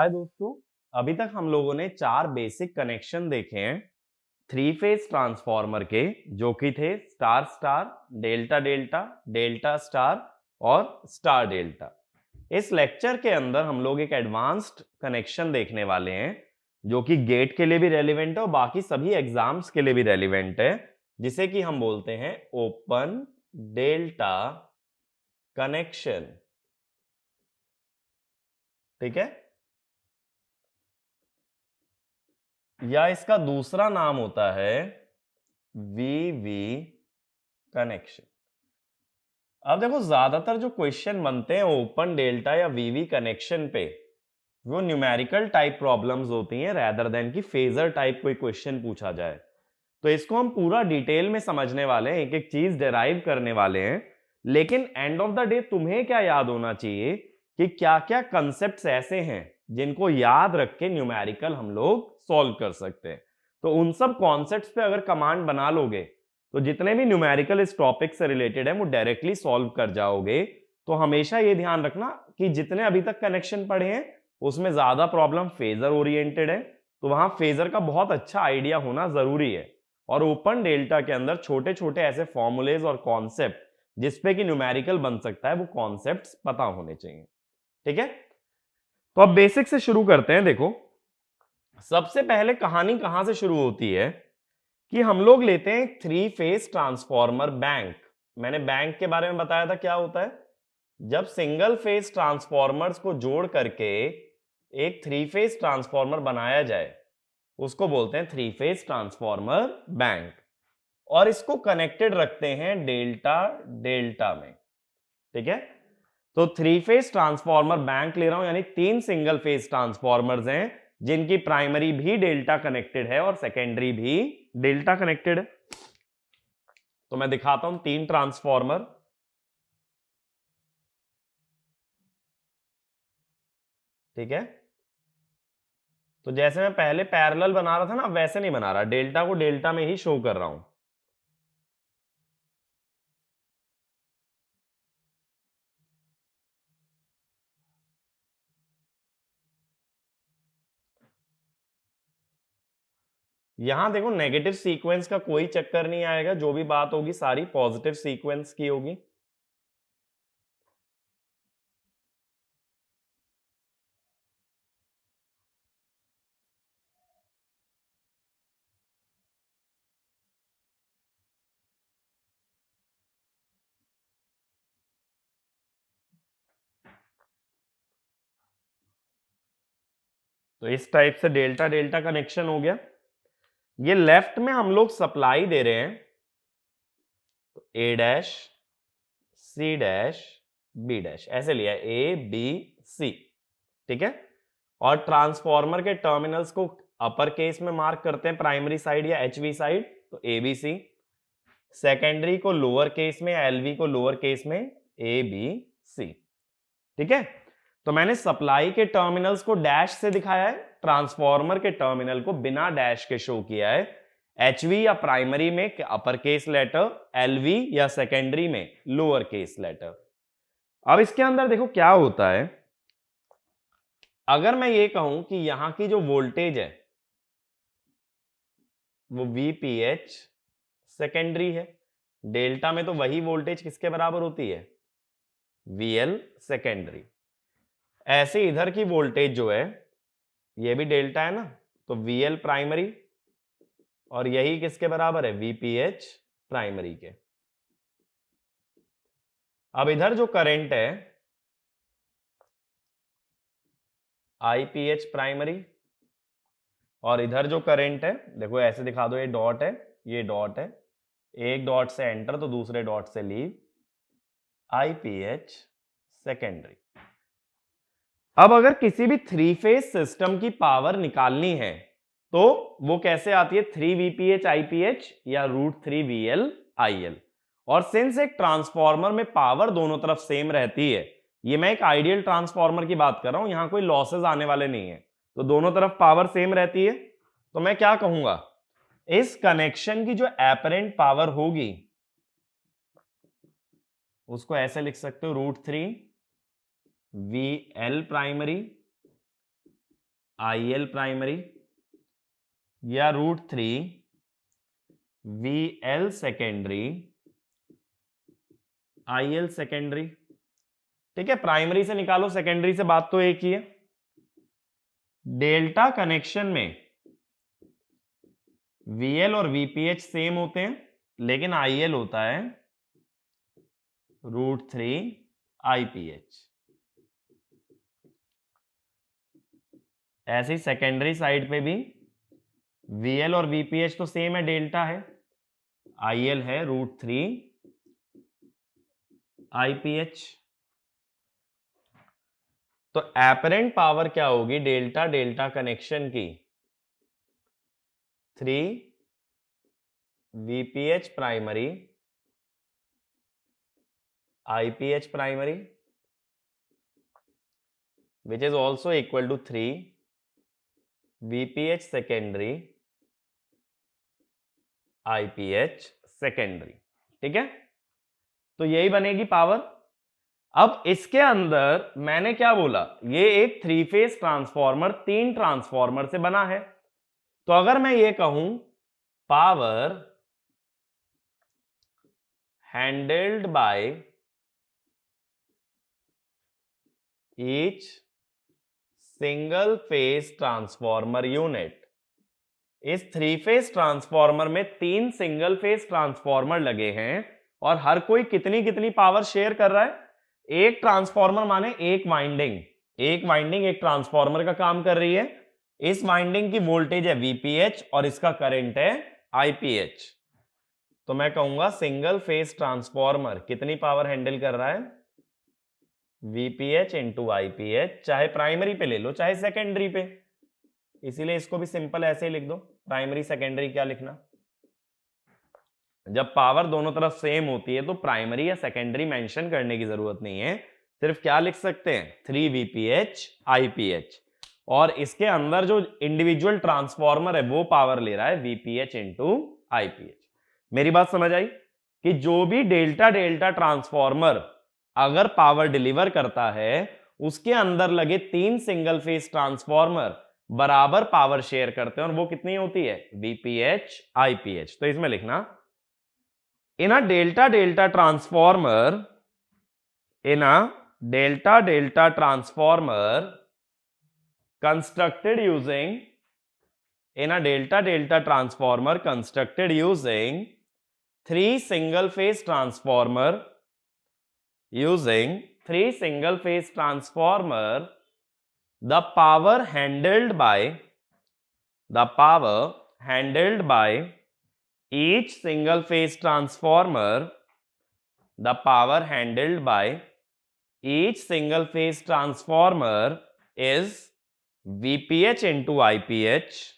हाय दोस्तों, अभी तक हम लोगों ने चार बेसिक कनेक्शन देखे हैं थ्री फेज ट्रांसफार्मर के, जो कि थे star star, delta delta, delta star और स्टार डेल्टा। इस लेक्चर के अंदर हम लोग एक एडवांस्ड कनेक्शन देखने वाले हैं जो कि गेट के लिए भी रेलिवेंट है और बाकी सभी एग्जाम्स के लिए भी रेलिवेंट है, जिसे कि हम बोलते हैं ओपन डेल्टा कनेक्शन। ठीक है, या इसका दूसरा नाम होता है वीवी कनेक्शन। अब देखो, ज्यादातर जो क्वेश्चन बनते हैं ओपन डेल्टा या वीवी कनेक्शन पे, वो न्यूमेरिकल टाइप प्रॉब्लम्स होती हैं रैदर देन कि फेजर टाइप कोई क्वेश्चन पूछा जाए। तो इसको हम पूरा डिटेल में समझने वाले हैं, एक एक चीज डेराइव करने वाले हैं। लेकिन एंड ऑफ द डे तुम्हें क्या याद होना चाहिए कि क्या क्या कंसेप्ट्स ऐसे हैं जिनको याद रख के न्यूमेरिकल हम लोग सॉल्व कर सकते हैं। तो उन सब कॉन्सेप्ट्स पे अगर कमांड बना लोगे तो जितने भी न्यूमेरिकल इस टॉपिक से रिलेटेड है वो डायरेक्टली सॉल्व कर जाओगे। तो हमेशा ये ध्यान रखना कि जितने अभी तक कनेक्शन पढ़े हैं उसमें ज्यादा प्रॉब्लम फेजर ओरिएंटेड है, तो वहां फेजर का बहुत अच्छा आइडिया होना जरूरी है। और ओपन डेल्टा के अंदर छोटे छोटे ऐसे फॉर्मूलेज और कॉन्सेप्ट जिसपे कि न्यूमेरिकल बन सकता है, वो कॉन्सेप्ट्स पता होने चाहिए। ठीक है, तो अब बेसिक से शुरू करते हैं। देखो, सबसे पहले कहानी कहां से शुरू होती है कि हम लोग लेते हैं थ्री फेज ट्रांसफॉर्मर बैंक। मैंने बैंक के बारे में बताया था क्या होता है। जब सिंगल फेज ट्रांसफॉर्मर्स को जोड़ करके एक थ्री फेज ट्रांसफॉर्मर बनाया जाए, उसको बोलते हैं थ्री फेज ट्रांसफॉर्मर बैंक। और इसको कनेक्टेड रखते हैं डेल्टा डेल्टा में। ठीक है, तो थ्री फेज ट्रांसफॉर्मर बैंक ले रहा हूं, यानी तीन सिंगल फेज ट्रांसफॉर्मर्स हैं जिनकी प्राइमरी भी डेल्टा कनेक्टेड है और सेकेंडरी भी डेल्टा कनेक्टेड है। तो मैं दिखाता हूं तीन ट्रांसफॉर्मर। ठीक है, तो जैसे मैं पहले पैरेलल बना रहा था ना, वैसे नहीं बना रहा, डेल्टा को डेल्टा में ही शो कर रहा हूं। यहां देखो, नेगेटिव सीक्वेंस का कोई चक्कर नहीं आएगा, जो भी बात होगी सारी पॉजिटिव सीक्वेंस की होगी। तो इस टाइप से डेल्टा डेल्टा कनेक्शन हो गया। ये लेफ्ट में हम लोग सप्लाई दे रहे हैं, तो A dash, C dash, B dash, ऐसे लिया ए बी सी। ठीक है, और ट्रांसफॉर्मर के टर्मिनल्स को अपर केस में मार्क करते हैं, प्राइमरी साइड या एचवी साइड, तो ए बी सी। सेकेंडरी को लोअर केस में या एलवी को लोअर केस में ए बी सी। ठीक है, तो मैंने सप्लाई के टर्मिनल्स को डैश से दिखाया है, ट्रांसफॉर्मर के टर्मिनल को बिना डैश के शो किया है। एचवी या प्राइमरी में अपर केस लेटर, एलवी या सेकेंडरी में लोअर केस लेटर। अब इसके अंदर देखो क्या होता है। अगर मैं ये कहूं कि यहां की जो वोल्टेज है वो वीपीएच सेकेंडरी है, डेल्टा में तो वही वोल्टेज किसके बराबर होती है, वीएल सेकेंडरी। ऐसे इधर की वोल्टेज जो है ये भी डेल्टा है ना, तो वीएल प्राइमरी, और यही किसके बराबर है, वीपीएच प्राइमरी के। अब इधर जो करंट है आईपीएच प्राइमरी, और इधर जो करंट है देखो ऐसे दिखा दो, ये डॉट है, ये डॉट है, एक डॉट से एंटर तो दूसरे डॉट से लीव, आईपीएच सेकेंडरी। अब अगर किसी भी थ्री फेज सिस्टम की पावर निकालनी है तो वो कैसे आती है, 3 वीपीएच आईपीएच या √3 वीएल आईएल। और सिंस एक ट्रांसफॉर्मर में पावर दोनों तरफ सेम रहती है, ये मैं एक आइडियल ट्रांसफॉर्मर की बात कर रहा हूं, यहां कोई लॉसेस आने वाले नहीं है, तो दोनों तरफ पावर सेम रहती है। तो मैं क्या कहूंगा, इस कनेक्शन की जो एपरेंट पावर होगी उसको ऐसे लिख सकते हो, √3 वीएल प्राइमरी IL प्राइमरी या √3 VL सेकेंडरी IL सेकेंडरी। ठीक है, प्राइमरी से निकालो, सेकेंडरी से बात तो एक ही है। डेल्टा कनेक्शन में VL और VPH सेम होते हैं, लेकिन IL होता है √3 IPH। ऐसे ही सेकेंडरी साइड पे भी VL और VPH तो सेम है, डेल्टा है, IL है √3 IPH। तो एपरेंट पावर क्या होगी डेल्टा डेल्टा कनेक्शन की? 3 VPH primary IPH primary which is also equal to 3 VPH secondary IPH secondary. ठीक है, तो यही बनेगी पावर। अब इसके अंदर मैंने क्या बोला, ये एक 3 फेज ट्रांसफॉर्मर 3 ट्रांसफॉर्मर से बना है। तो अगर मैं ये कहूं power handled by each single phase transformer unit, इस 3 फेज ट्रांसफॉर्मर में 3 सिंगल फेज ट्रांसफॉर्मर लगे हैं और हर कोई कितनी कितनी पावर शेयर कर रहा है? एक ट्रांसफॉर्मर माने एक वाइंडिंग, एक वाइंडिंग एक ट्रांसफॉर्मर का काम कर रही है। इस वाइंडिंग की वोल्टेज है VPH और इसका करंट है IPH। तो मैं कहूंगा सिंगल फेज ट्रांसफॉर्मर कितनी पावर हैंडल कर रहा है? VPH इंटू IPH, चाहे प्राइमरी पे ले लो चाहे सेकेंडरी पे। इसीलिए इसको भी सिंपल ऐसे ही लिख दो, प्राइमरी सेकेंडरी क्या लिखना। जब पावर दोनों तरफ सेम होती है तो प्राइमरी या सेकेंडरी मेंशन करने की जरूरत नहीं है, सिर्फ क्या लिख सकते हैं 3 VPH IPH, और इसके अंदर जो इंडिविजुअल ट्रांसफॉर्मर है वो पावर ले रहा है VPH इंटू IPH। मेरी बात समझ आई कि जो भी डेल्टा डेल्टा ट्रांसफॉर्मर अगर पावर डिलीवर करता है उसके अंदर लगे 3 सिंगल फेज ट्रांसफॉर्मर बराबर पावर शेयर करते हैं, और वो कितनी होती है? VPH IPH। तो इसमें लिखना in a delta delta transformer, in a delta delta transformer constructed using, in a delta delta transformer constructed using 3 single phase transformer, using 3 single phase transformer, the power handled by each single phase transformer, the power handled by each single phase transformer is VPH into IPH,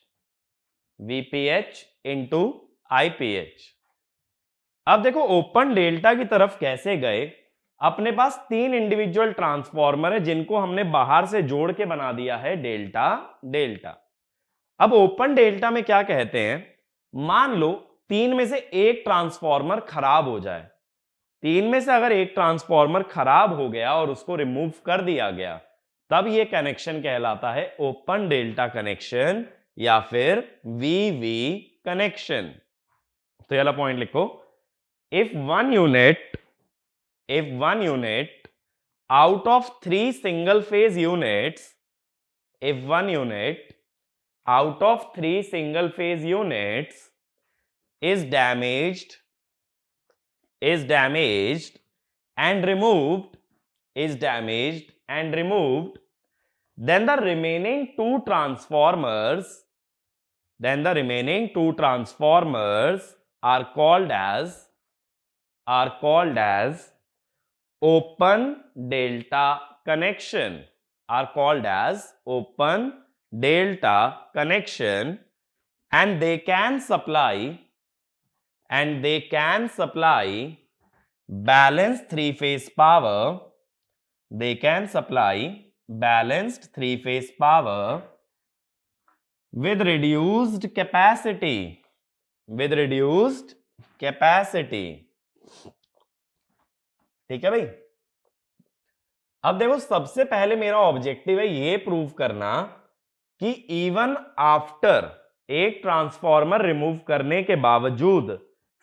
VPH into IPH। अब देखो open delta की तरफ कैसे गए, अपने पास 3 individual transformer है जिनको हमने बाहर से जोड़ के बना दिया है डेल्टा डेल्टा। अब ओपन डेल्टा में क्या कहते हैं, मान लो 3 में से एक ट्रांसफॉर्मर खराब हो जाए, 3 में से अगर एक ट्रांसफॉर्मर खराब हो गया और उसको रिमूव कर दिया गया, तब यह कनेक्शन कहलाता है ओपन डेल्टा कनेक्शन या फिर VV कनेक्शन। तो ये वाला पॉइंट लिखो, if one unit out of 3 single phase units, if one unit out of 3 single phase units is damaged and removed, then the remaining two transformers are called as open delta connection, and they can supply balanced 3 phase power, with reduced capacity, ठीक है भाई। अब देखो सबसे पहले मेरा objective है ये प्रूव करना कि इवन आफ्टर एक ट्रांसफॉर्मर रिमूव करने के बावजूद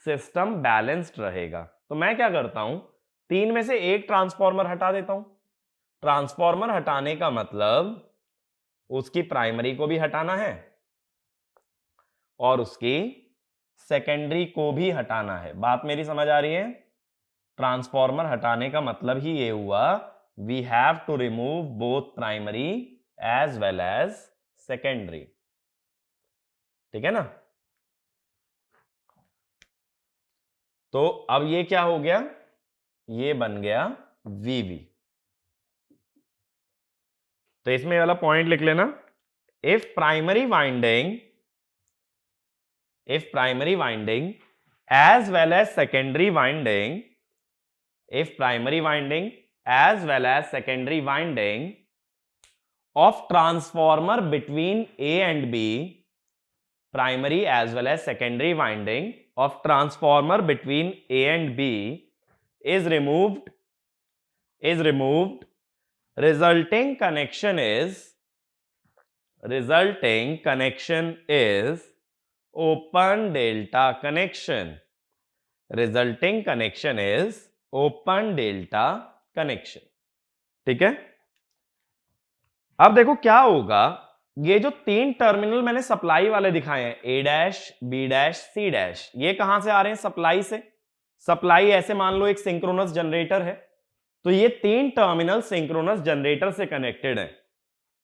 सिस्टम बैलेंस्ड रहेगा। तो मैं क्या करता हूं, 3 में से एक ट्रांसफॉर्मर हटा देता हूं। ट्रांसफॉर्मर हटाने का मतलब उसकी प्राइमरी को भी हटाना है और उसकी सेकेंडरी को भी हटाना है। बात मेरी समझ आ रही है? ट्रांसफॉर्मर हटाने का मतलब ही ये हुआ, we have to remove both primary as well as secondary. ठीक है ना? तो अब ये क्या हो गया, ये बन गया वीवी। तो इसमें वाला पॉइंट लिख लेना, if primary winding as well as secondary winding, if primary winding as well as secondary winding of transformer between A and B, primary as well as secondary winding of transformer between A and B is removed, resulting connection is open delta connection. Resulting connection is open delta connection. ठीक है? अब देखो क्या होगा, ये जो 3 terminal मैंने supply वाले दिखाए हैं, A dash, B dash, C dash, ये कहां से आ रहे हैं? सप्लाई से। सप्लाई ऐसे मान लो एक सिंक्रोनस जनरेटर है, तो ये 3 टर्मिनल सिंक्रोनस जनरेटर से कनेक्टेड है।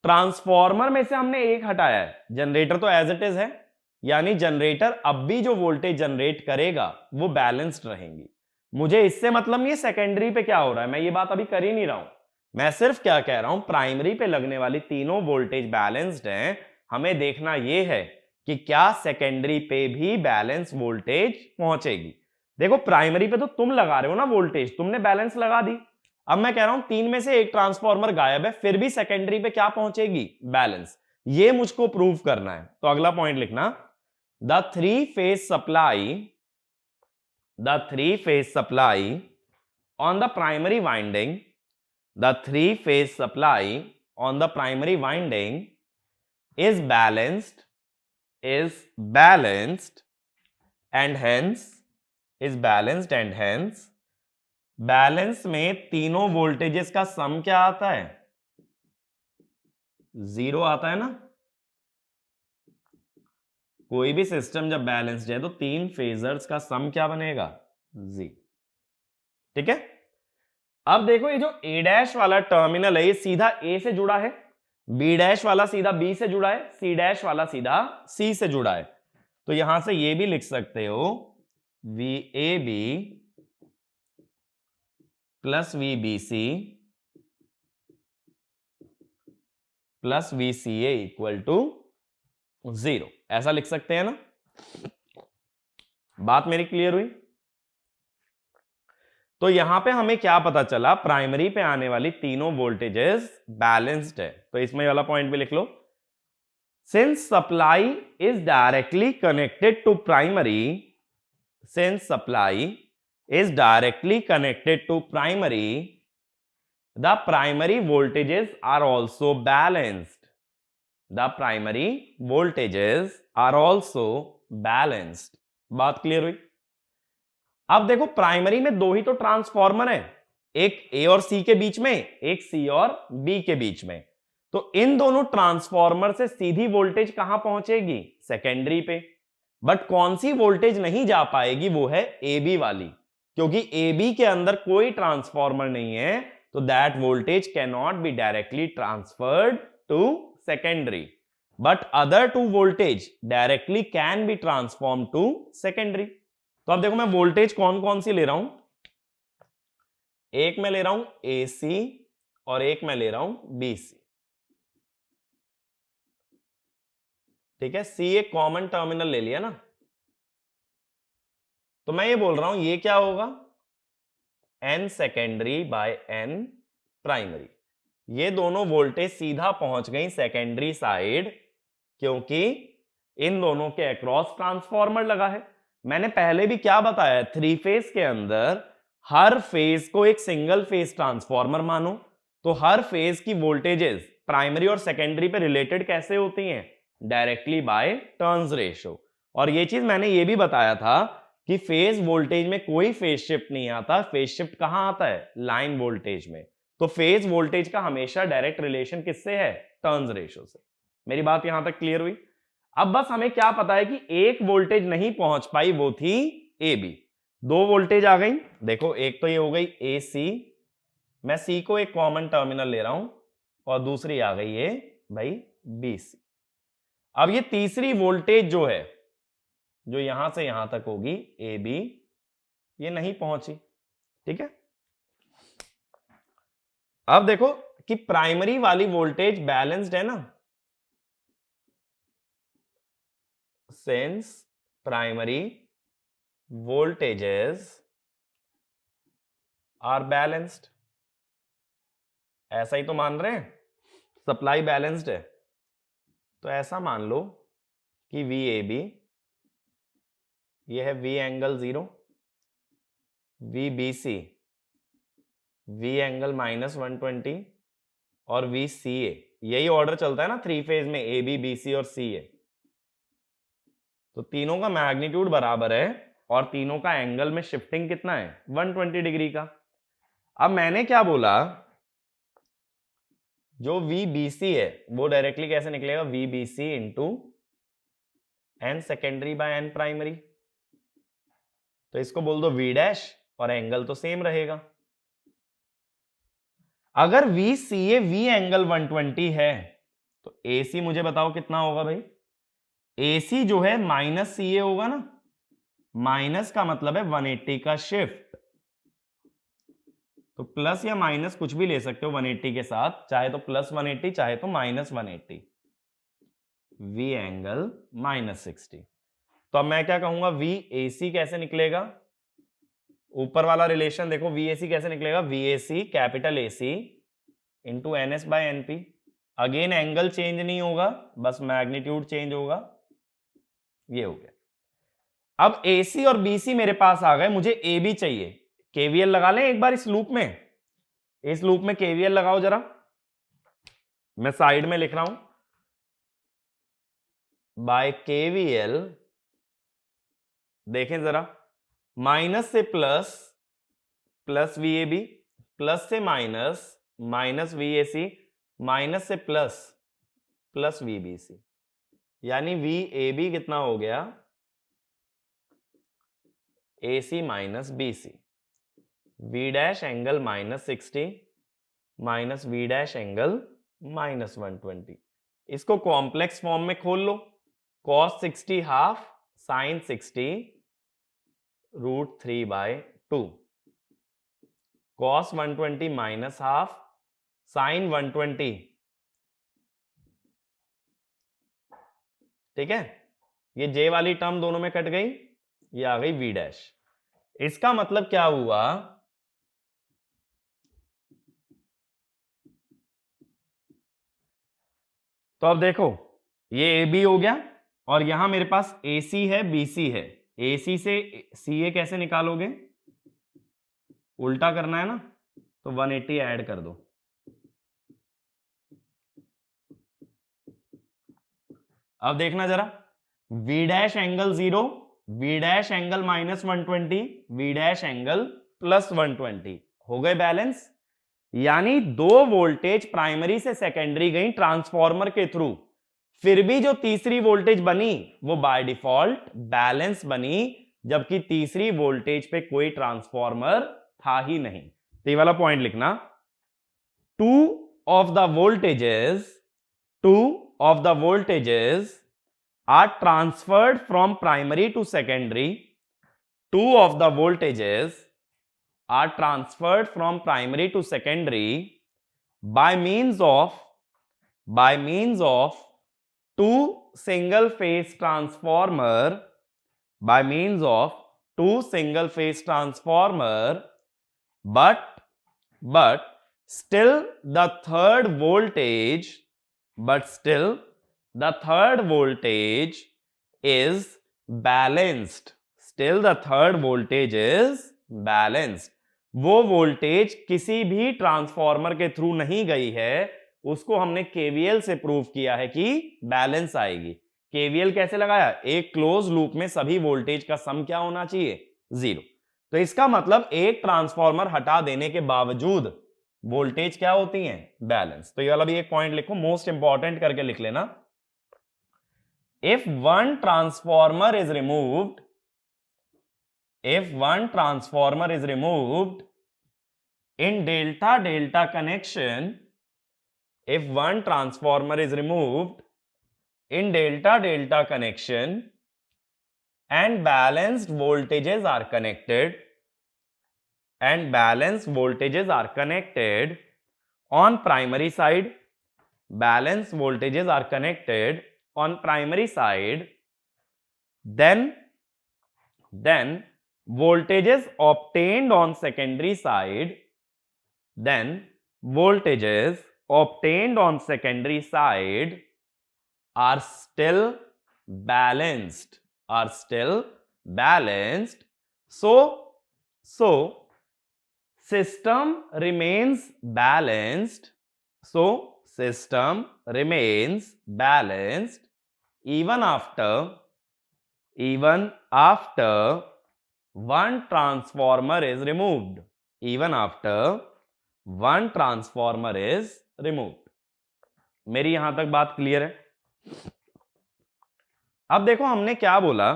ट्रांसफॉर्मर में से हमने एक हटाया है, जनरेटर तो एज इट इज है, यानी जनरेटर अब भी जो वोल्टेज जनरेट करेगा वो बैलेंस्ड रहेंगी। मुझे इससे मतलब नहीं है सेकेंडरी पे क्या हो रहा है, मैं ये बात अभी कर ही नहीं रहा हूं। मैं सिर्फ क्या कह रहा हूं, प्राइमरी पे लगने वाली तीनों वोल्टेज बैलेंस्ड हैं। हमें देखना यह है कि क्या सेकेंडरी पे भी बैलेंस वोल्टेज पहुंचेगी। देखो प्राइमरी पे तो तुम लगा रहे हो ना वोल्टेज, तुमने बैलेंस लगा दी। अब मैं कह रहा हूं 3 में से एक ट्रांसफॉर्मर गायब है, फिर भी सेकेंडरी पे क्या पहुंचेगी? बैलेंस। ये मुझको प्रूव करना है। तो अगला पॉइंट लिखना, the three phase supply on the primary winding, the three phase supply on the primary winding is balanced and hence balance में तीनों वोल्टेजेस का सम क्या आता है? 0 आता है ना। कोई भी सिस्टम जब बैलेंस्ड है तो 3 फेजर्स का सम क्या बनेगा? 0। ठीक है? अब देखो ये जो A डैश वाला टर्मिनल है ये सीधा A से जुड़ा है, B डैश वाला सीधा B से जुड़ा है, C डैश वाला सीधा C से जुड़ा है। तो यहां से ये भी लिख सकते हो VAB plus VBC plus VCA equal to 0, ऐसा लिख सकते हैं ना। बात मेरी क्लियर हुई? तो यहां पे हमें क्या पता चला, प्राइमरी पे आने वाली तीनों वोल्टेजेस बैलेंस्ड है। तो इसमें वाला पॉइंट भी लिख लो, since supply is directly connected to primary, the primary voltages are also balanced. बात क्लियर हुई? अब देखो प्राइमरी में 2 ही तो ट्रांसफॉर्मर है, एक A और C के बीच में, एक C और B के बीच में। तो इन दोनों ट्रांसफॉर्मर से सीधी वोल्टेज कहां पहुंचेगी? सेकेंडरी पे। बट कौन सी वोल्टेज नहीं जा पाएगी? वो है AB वाली, क्योंकि AB के अंदर कोई ट्रांसफॉर्मर नहीं है, तो that voltage can not be directly transferred to secondary, but other 2 voltage directly can be transform to secondary. तो अब देखो मैं वोल्टेज कौन कौन सी ले रहा हूं, एक मैं ले रहा हूं AC और एक मैं ले रहा हूं BC। ठीक है, C एक कॉमन टर्मिनल ले लिया ना। तो मैं ये बोल रहा हूं ये क्या होगा, N secondary by N primary. ये दोनों वोल्टेज सीधा पहुंच गई सेकेंडरी साइड, क्योंकि इन दोनों के अक्रॉस ट्रांसफॉर्मर लगा है। मैंने पहले भी क्या बताया, 3 फेज के अंदर हर फेज को एक सिंगल फेज ट्रांसफॉर्मर मानो, तो हर फेज की वोल्टेजेस प्राइमरी और सेकेंडरी पे रिलेटेड कैसे होती हैं? Directly by turns ratio. और ये चीज मैंने ये भी बताया था कि फेज वोल्टेज में कोई फेज शिफ्ट नहीं आता, फेज शिफ्ट कहां आता है? लाइन वोल्टेज में। तो फेज वोल्टेज का हमेशा डायरेक्ट रिलेशन किससे है? टर्न्स रेशियो से। मेरी बात यहां तक क्लियर हुई? अब बस हमें क्या पता है कि एक वोल्टेज नहीं पहुंच पाई, वो थी ए बी। दो वोल्टेज आ गई, देखो एक तो ये हो गई ए सी, मैं सी को एक कॉमन टर्मिनल ले रहा हूं, और दूसरी आ गई ये भाई बी सी। अब ये तीसरी वोल्टेज जो है, जो यहां से यहां तक होगी ए बी, ये नहीं पहुंची, ठीक है। अब देखो कि प्राइमरी वाली वोल्टेज बैलेंस्ड है ना, since primary voltages are balanced, ऐसा ही तो मान रहे हैं, सप्लाई बैलेंस्ड है, तो ऐसा मान लो कि वी ए बी ये है V angle 0, V B C V angle -120 और वी सी ए, यही ऑर्डर चलता है ना थ्री फेज में, ए बी बी सी और सी ए। तो तीनों का मैग्नीट्यूड बराबर है और तीनों का एंगल में शिफ्टिंग कितना है? 120 डिग्री का। अब मैंने क्या बोला, जो VBC है वो डायरेक्टली कैसे निकलेगा? VBC into N secondary by N primary, तो इसको बोल दो V डैश और एंगल तो सेम रहेगा। अगर VCA V एंगल 120 है तो AC मुझे बताओ कितना होगा भाई? AC जो है माइनस CA होगा ना, माइनस का मतलब है 180 का शिफ्ट, तो प्लस या माइनस कुछ भी ले सकते हो 180 के साथ, चाहे तो प्लस 180 चाहे तो माइनस 180, V एंगल -60। तो अब मैं क्या कहूंगा, VAC कैसे निकलेगा? ऊपर वाला रिलेशन देखो, VAC कैसे निकलेगा? VAC capital AC into NS by NP। Again angle change नहीं होगा, बस मैग्नीट्यूड चेंज होगा, ये हो गया। अब AC और BC मेरे पास आ गए, मुझे AB चाहिए। KVL लगा लें एक बार इस लूप में, इस लूप में KVL लगाओ जरा, मैं साइड में लिख रहा हूं, बाय KVL देखें जरा, माइनस से प्लस, प्लस VAB, प्लस से माइनस, माइनस VAC, माइनस से प्लस, प्लस VBC, यानी VAB कितना हो गया? AC minus BC, V dash angle -60 minus V dash angle -120। इसको कॉम्प्लेक्स फॉर्म में खोल लो, cos 60 half sin 60 √3/2, cos 120 minus half sin 120, ठीक है। ये J वाली टर्म दोनों में कट गई, ये आ गई V डैश। इसका मतलब क्या हुआ? तो अब देखो, ये AB हो गया और यहां मेरे पास AC है, BC है। AC से CA कैसे निकालोगे? उल्टा करना है ना, तो 180 ऐड कर दो। अब देखना जरा, V dash angle 0, V dash angle -120, V dash angle +120, हो गए बैलेंस। यानी दो वोल्टेज प्राइमरी से सेकेंडरी गई ट्रांसफॉर्मर के थ्रू, फिर भी जो तीसरी वोल्टेज बनी वो बाय डिफॉल्ट बैलेंस बनी, जबकि तीसरी वोल्टेज पे कोई ट्रांसफॉर्मर था ही नहीं। तो ये वाला पॉइंट लिखना, two of the voltages are transferred from primary to secondary. Two of the voltages are transferred from primary to secondary by means of two single phase transformer, by means of two single phase transformer, but still the third voltage is balanced. Still the third voltage is balanced. वो voltage किसी भी transformer के through नहीं गई है, उसको हमने KVL से प्रूव किया है कि बैलेंस आएगी। केवीएल कैसे लगाया? एक क्लोज लूप में सभी वोल्टेज का सम क्या होना चाहिए? 0। तो इसका मतलब एक ट्रांसफॉर्मर हटा देने के बावजूद वोल्टेज क्या होती हैं? बैलेंस। तो ये वाला भी एक पॉइंट लिखो, मोस्ट इंपॉर्टेंट करके लिख लेना। If one transformer is removed, if one transformer is removed in delta delta connection, if one transformer is removed in delta delta connection and balanced voltages are connected, and balanced voltages are connected on primary side, balanced voltages are connected on primary side, then voltages obtained on secondary side, then voltages obtained on secondary side are still balanced, so system remains balanced, even after one transformer is removed, मेरी यहां तक बात clear है? अब देखो हमने क्या बोला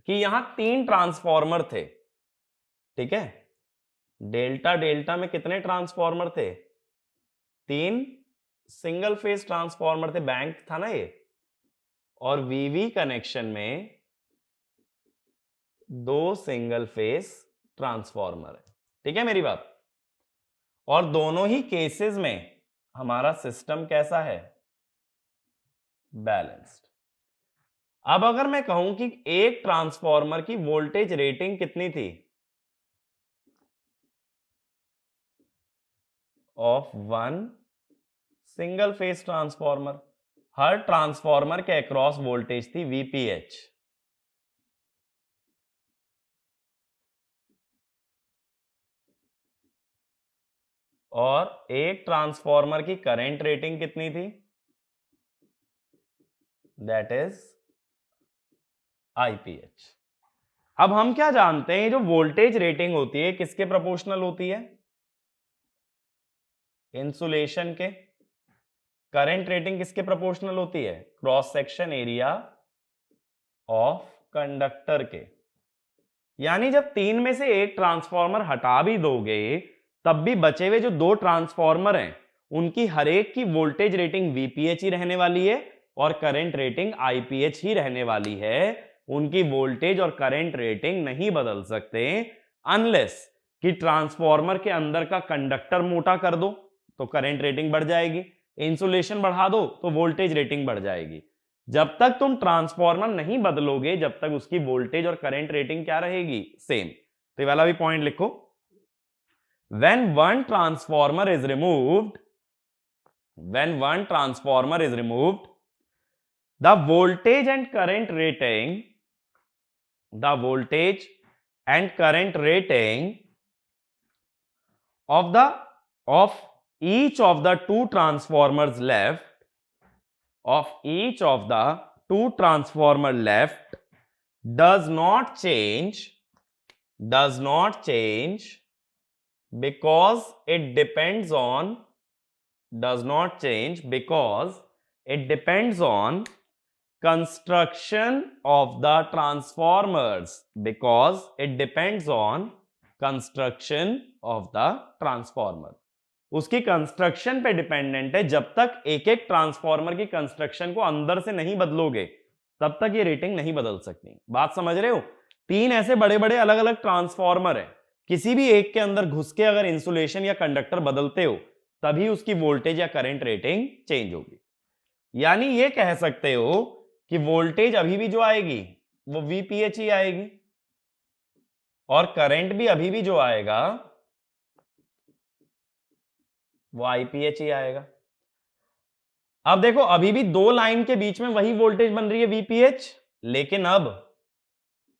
कि यहां 3 ट्रांसफॉर्मर थे, ठीक है? डेल्टा डेल्टा में कितने ट्रांसफॉर्मर थे? 3 सिंगल फेज ट्रांसफॉर्मर थे, बैंक था ना ये। और वीवी कनेक्शन में 2 सिंगल फेज ट्रांसफॉर्मर है, ठीक है मेरी बात? और दोनों ही केसेस में हमारा सिस्टम कैसा है? बैलेंस्ड। अब अगर मैं कहूं कि एक ट्रांसफॉर्मर की वोल्टेज रेटिंग कितनी थी? Of one single phase transformer, her transformer के अक्रॉस वोल्टेज थी वीपीएच। और एक ट्रांसफॉर्मर की करंट रेटिंग कितनी थी? That is IPH. अब हम क्या जानते हैं, जो वोल्टेज रेटिंग होती है किसके प्रोपोर्शनल होती है? इंसुलेशन के। करंट रेटिंग किसके प्रोपोर्शनल होती है? Cross section area of conductor के। यानी जब 3 में से एक ट्रांसफॉर्मर हटा भी दोगे तब भी बचे हुए जो 2 ट्रांसफॉर्मर हैं उनकी हर एक की वोल्टेज रेटिंग वीपीएच ही रहने वाली है और करंट रेटिंग आईपीएच ही रहने वाली है। उनकी वोल्टेज और करंट रेटिंग नहीं बदल सकते अनलेस कि ट्रांसफॉर्मर के अंदर का कंडक्टर मोटा कर दो तो करंट रेटिंग बढ़ जाएगी, इंसुलेशन बढ़ा दो तो वोल्टेज रेटिंग बढ़ जाएगी। जब तक तुम ट्रांसफॉर्मर नहीं बदलोगे जब तक उसकी वोल्टेज और करंट रेटिंग क्या रहेगी? सेम। तो ये वाला भी पॉइंट लिखो। When one transformer is removed, the voltage and current rating of each of the two transformers left, does not change because it depends on construction of the transformers, उसकी construction पे dependent है। जब तक एक एक transformer की construction को अंदर से नहीं बदलोगे तब तक ये रेटिंग नहीं बदल सकती। बात समझ रहे हो? 3 ऐसे बड़े बड़े अलग अलग ट्रांसफॉर्मर है, किसी भी एक के अंदर घुस के अगर इंसुलेशन या कंडक्टर बदलते हो तभी उसकी वोल्टेज या करंट रेटिंग चेंज होगी। यानी ये कह सकते हो कि वोल्टेज अभी भी जो आएगी वो वीपीएच ही आएगी और करंट भी अभी भी जो आएगा वो आईपीएच ही आएगा। अब देखो अभी भी 2 लाइन के बीच में वही वोल्टेज बन रही है वीपीएच, लेकिन अब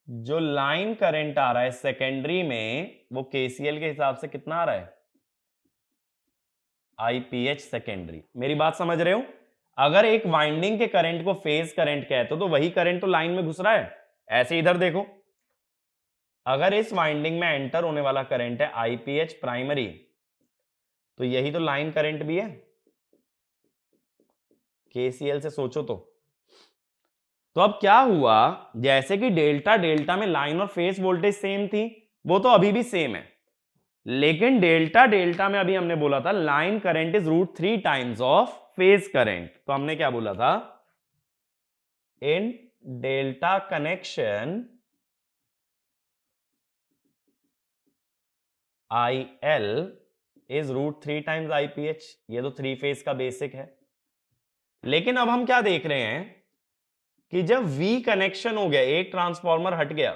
जो लाइन करंट आ रहा है सेकेंडरी में वो केसीएल के हिसाब से कितना आ रहा है? IPH secondary. मेरी बात समझ रहे हो? अगर एक वाइंडिंग के करंट को फेज करंट कहते हो तो वही करंट तो लाइन में घुस रहा है। ऐसे इधर देखो, अगर इस वाइंडिंग में एंटर होने वाला करंट है IPH प्राइमरी, तो यही तो लाइन करंट भी है। KCL से सोचो तो अब क्या हुआ, जैसे कि डेल्टा डेल्टा में लाइन और फेज वोल्टेज सेम थी, वो तो अभी भी सेम है, लेकिन डेल्टा डेल्टा में अभी हमने बोला था line current is √3 times of phase current. तो हमने क्या बोला था, in delta connection IL is √3 times IPH। ये तो 3 फेज का बेसिक है। लेकिन अब हम क्या देख रहे हैं कि जब V कनेक्शन हो गया, एक ट्रांसफॉर्मर हट गया,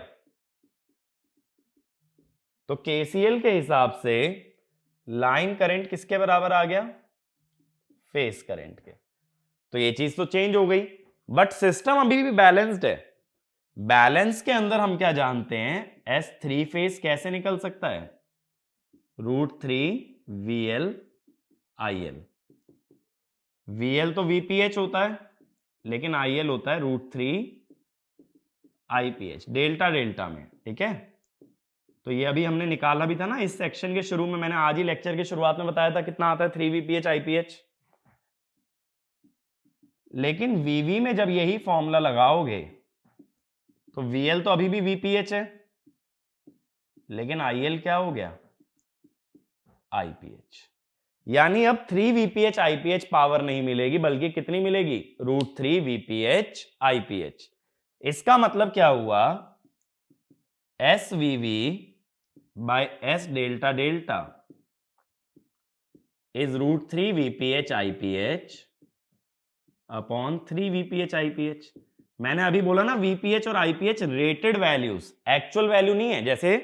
तो KCL के हिसाब से लाइन करंट किसके बराबर आ गया, फेज करंट के। तो ये चीज तो चेंज हो गई, बट सिस्टम अभी भी बैलेंस्ड है। बैलेंस के अंदर हम क्या जानते हैं, S3 फेज कैसे निकल सकता है, √3 VL IL। VL तो VPH होता है, लेकिन IL होता है √3 IPH डेल्टा डेल्टा में। ठीक है, तो ये अभी हमने निकाला भी था ना इस सेक्शन के शुरू में। मैंने आज ही लेक्चर की शुरुआत में बताया था कितना आता है 3 VPH IPH। लेकिन VV में जब यही फॉर्मूला लगाओगे तो VL तो अभी भी VPH है, लेकिन IL क्या हो गया, IPH। यानी अब 3 VPH IPH पावर नहीं मिलेगी, बल्कि कितनी मिलेगी, √3 VPH IPH। इसका मतलब क्या हुआ, SVV by S delta delta is √3 VPH IPH upon 3 VPH IPH। मैंने अभी बोला ना VPH और IPH rated values, actual value नहीं है। जैसे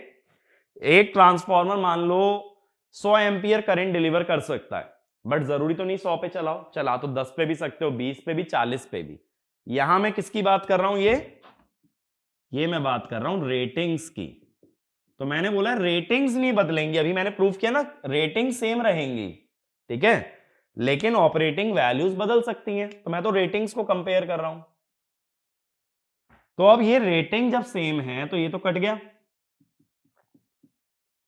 एक ट्रांसफॉर्मर मान लो 100 एम्पियर करंट डिलीवर कर सकता है, बट जरूरी तो नहीं 100 पे चलाओ, चला तो 10 पे भी सकते हो, 20 पे भी, 40 पे भी। यहां मैं किसकी बात कर रहा हूं, ये मैं बात कर रहा हूं रेटिंग्स की। तो मैंने बोला रेटिंग्स नहीं बदलेंगी, अभी मैंने प्रूफ किया ना रेटिंग सेम रहेंगी, ठीक है, लेकिन ऑपरेटिंग वैल्यूज बदल सकती हैं। तो मैं तो रेटिंग्स को कंपेयर कर रहा हूं। तो अब ये रेटिंग जब सेम है तो ये तो कट गया,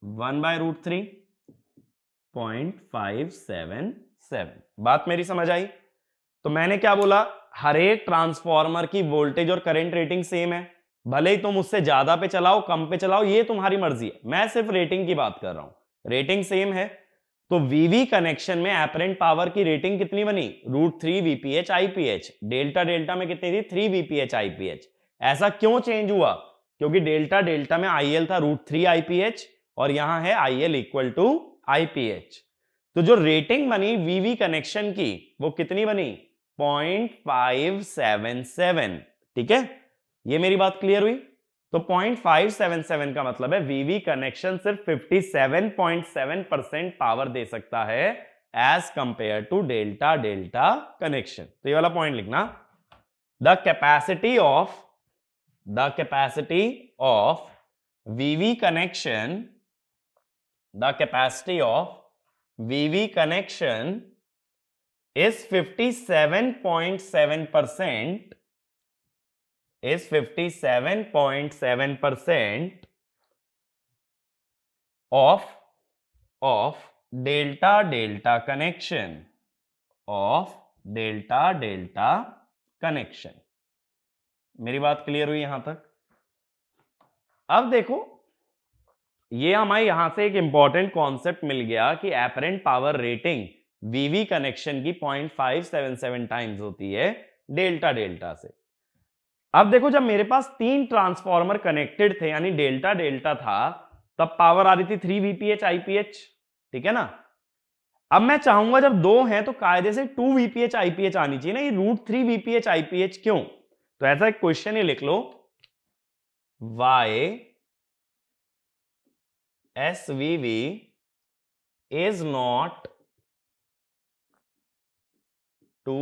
1/√3 0.577। बात मेरी समझ आई? तो मैंने क्या बोला, हर एक ट्रांसफॉर्मर की वोल्टेज और करंट रेटिंग सेम है, भले ही तुम उससे ज्यादा पे चलाओ कम पे चलाओ, ये तुम्हारी मर्जी है, मैं सिर्फ रेटिंग की बात कर रहा हूं। रेटिंग सेम है, तो VV कनेक्शन में एपरेंट पावर की रेटिंग कितनी बनी, √3 VPH IPH। डेल्टा डेल्टा में कितनी थी, 3 VPH IPH। ऐसा क्यों चेंज हुआ, क्योंकि डेल्टा डेल्टा में IL था √3 IPH और यहां है IL इक्वल टू IPH। तो जो रेटिंग बनी VV कनेक्शन की वो कितनी बनी, 0.577। ठीक है, ये मेरी बात क्लियर हुई? तो 0.577 का मतलब है VV कनेक्शन सिर्फ 57.7% पावर दे सकता है as compare to delta delta connection. तो ये वाला पॉइंट लिखना, the capacity of VV connection, the capacity of VV connection is 57.7% of delta delta connection। मेरी बात क्लियर हुई यहां तक? अब देखो, ये हमें यहां से एक इंपॉर्टेंट कॉन्सेप्ट मिल गया कि apparent power rating VV connection की 0.577 टाइम्स होती है डेल्टा डेल्टा से। अब देखो, जब मेरे पास 3 ट्रांसफॉर्मर कनेक्टेड थे यानी डेल्टा डेल्टा था, तब पावर आ रही थी 3 VPH IPH। ठीक है ना? अब मैं चाहूंगा जब 2 हैं तो कायदे से 2 VPH IPH आनी चाहिए ना, ये √3 VPH IPH क्यों? तो ऐसा एक क्वेश्चन ही लिख लो, Y SVV is not 2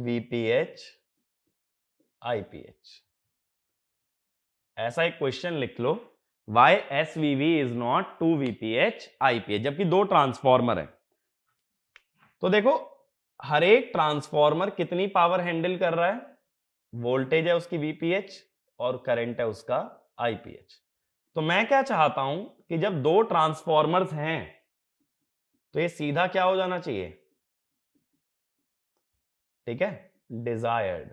VPH IPH। ऐसा एक क्वेश्चन लिख लो, Y SVV is not 2 VPH IPH, जबकि 2 ट्रांसफॉर्मर है। तो देखो हर एक ट्रांसफॉर्मर कितनी पावर हैंडल कर रहा है, वोल्टेज है उसकी वीपीएच और करंट है उसका आईपीएच। तो मैं क्या चाहता हूं कि जब दो ट्रांसफॉर्मर्स हैं तो ये सीधा क्या हो जाना चाहिए, ठीक है, डिजायर्ड।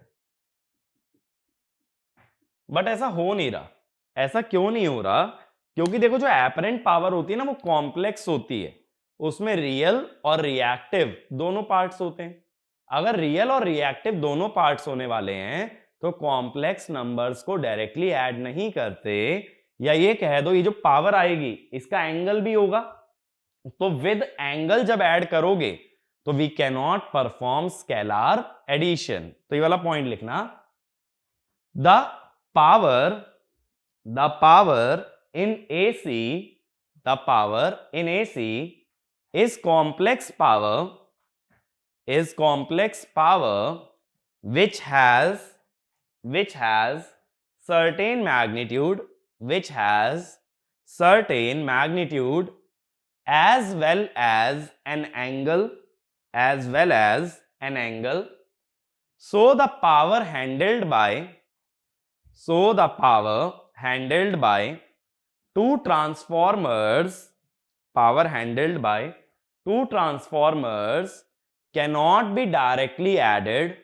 बट ऐसा हो नहीं रहा। ऐसा क्यों नहीं हो रहा? क्योंकि देखो जो एपरेंट पावर होती है ना वो कॉम्प्लेक्स होती है, उसमें रियल और रिएक्टिव दोनों पार्ट्स होते हैं। अगर रियल और रिएक्टिव दोनों पार्ट्स होने वाले हैं तो कॉम्प्लेक्स नंबर्स को डायरेक्टली ऐड नहीं करते, या ये कह दो ये जो पावर आएगी इसका एंगल भी होगा, तो विद एंगल जब ऐड करोगे तो we can not perform scalar addition. तो ये वाला पॉइंट लिखना, the power in AC, the power in AC is complex power which has certain magnitude as well as an angle so the power handled by two transformers cannot be directly added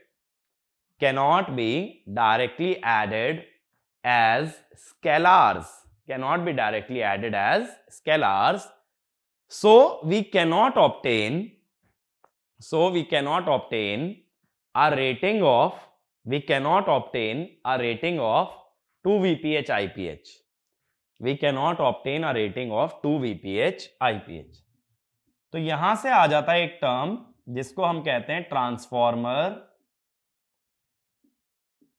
as scalars, so we cannot obtain a rating of 2 VPH IPH. We cannot obtain a rating of 2 VPH IPH. तो यहां से आ जाता है एक term जिसको हम कहते हैं ट्रांसफॉर्मर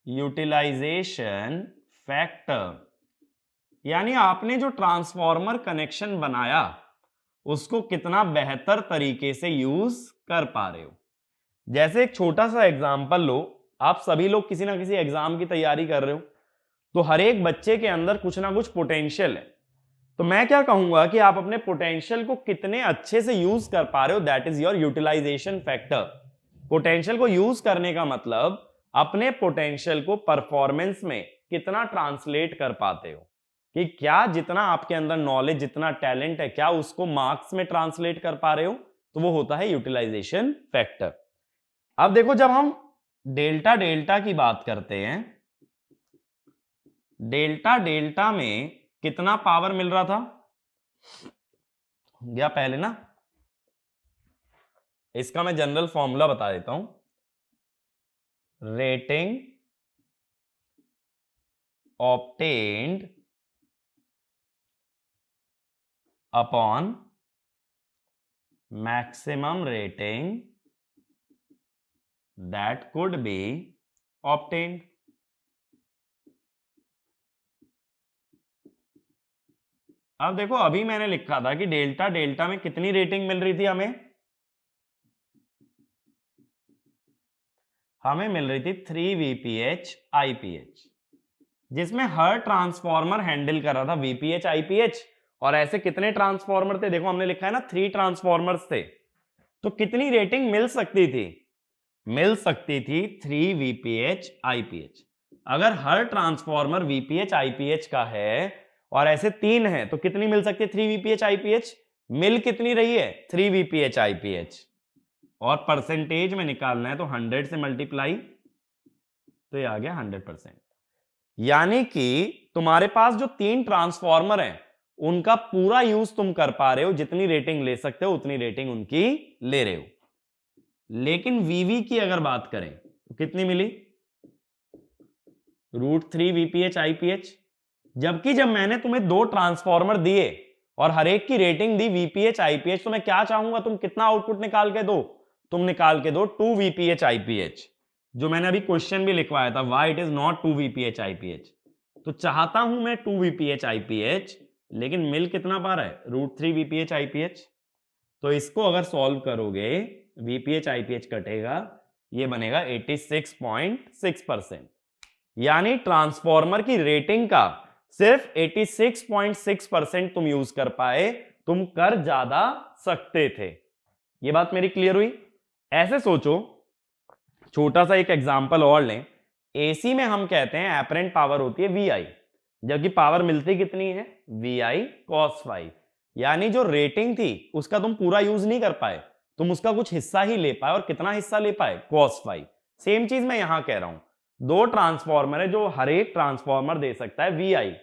यूटिलाइजेशन फैक्टर। यानी आपने जो ट्रांसफॉर्मर कनेक्शन बनाया उसको कितना बेहतर तरीके से यूज कर पा रहे हो। जैसे एक छोटा सा एग्जांपल लो, आप सभी लोग किसी ना किसी एग्जाम की तैयारी कर रहे हो, तो हर एक बच्चे के अंदर कुछ ना कुछ पोटेंशियल है। तो मैं क्या कहूंगा कि आप अपने पोटेंशियल को कितने अच्छे से यूज कर पा रहे हो, that is your utilisation factor. Potential को यूज करने का मतलब अपने पोटेंशियल को परफॉर्मेंस में कितना ट्रांसलेट कर पाते हो, कि क्या जितना आपके अंदर नॉलेज, जितना टैलेंट है, क्या उसको मार्क्स में ट्रांसलेट कर पा रहे हो, तो वो होता है यूटिलाइजेशन फैक्टर। अब देखो जब हम डेल्टा डेल्टा की बात करते हैं, डेल्टा डेल्टा में कितना पावर मिल रहा था या पहले ना इसका मैं जनरल फॉर्मूला बता देता हूं, rating obtained upon maximum rating that could be obtained. अब देखो अभी मैंने लिखा था कि डेल्टा डेल्टा में कितनी रेटिंग मिल रही थी, हमें मिल रही थी 3 VPH IPH, जिसमें हर ट्रांसफॉर्मर हैंडल कर रहा था VPH IPH। और ऐसे कितने ट्रांसफॉर्मर थे, देखो हमने लिखा है ना 3 ट्रांसफॉर्मर्स थे, तो कितनी रेटिंग मिल सकती थी, 3 VPH IPH। अगर हर ट्रांसफॉर्मर VPH IPH का है और ऐसे 3 है तो कितनी मिल सकती है 3 VPH IPH? मिल कितनी रही है 3 VPH IPH, और परसेंटेज में निकालना है तो 100 से मल्टीप्लाई, तो ये आ गया 100%। यानी कि तुम्हारे पास जो 3 ट्रांसफॉर्मर हैं उनका पूरा यूज तुम कर पा रहे हो, जितनी रेटिंग ले सकते हो उतनी रेटिंग उनकी ले रहे हो। लेकिन VV की अगर बात करें तो कितनी मिली, √3 VPH IPH। जबकि जब मैंने तुम्हें 2 ट्रांसफॉर्मर दिए और हर एक की रेटिंग दी VPH IPH, तो मैं क्या चाहूंगा, तुम कितना आउटपुट निकाल के दो, तुम निकाल के दो 2 VPH IPH, जो मैंने अभी क्वेश्चन भी लिखवाया था, why it is not 2 VPH IPH। तो चाहता हूं मैं 2 VPH IPH, लेकिन मिल कितना पा रहा है, √3 VPH IPH। तो इसको अगर सॉल्व करोगे VPH IPH कटेगा, ये बनेगा 86.6%। यानी ट्रांसफॉर्मर की रेटिंग का सिर्फ 86.6% तुम यूज कर पाए, तुम कर ज्यादा सकते थे। ये बात मेरी क्लियर हुई? ऐसे सोचो, छोटा सा एक एग्जांपल और लें। एसी में हम कहते हैं एपरेंट पावर होती है वी आई, जबकि पावर मिलती कितनी है, वी आई कॉस फाइव। यानी जो रेटिंग थी उसका तुम पूरा यूज नहीं कर पाए, तुम उसका कुछ हिस्सा ही ले पाए। और कितना हिस्सा ले पाए, कॉस फाइव। सेम चीज मैं यहां कह रहा हूं, दो ट्रांसफॉर्मर है जो हर एक ट्रांसफॉर्मर दे सकता है वी आई,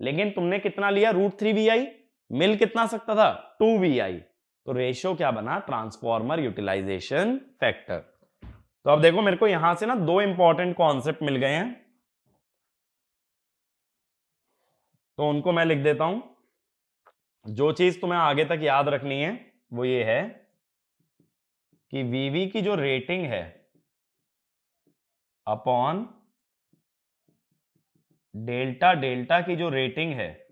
लेकिन तुमने कितना लिया, √3 वी आई। मिल कितना सकता था, 2 वी आई। तो रेशियो क्या बना, ट्रांसफॉर्मर यूटिलाइजेशन फैक्टर। तो अब देखो, मेरे को यहां से ना दो इंपॉर्टेंट कॉन्सेप्ट मिल गए हैं, तो उनको मैं लिख देता हूं। जो चीज तुम्हें आगे तक याद रखनी है वो ये है कि वीवी की जो रेटिंग है अपॉन डेल्टा, डेल्टा की जो रेटिंग है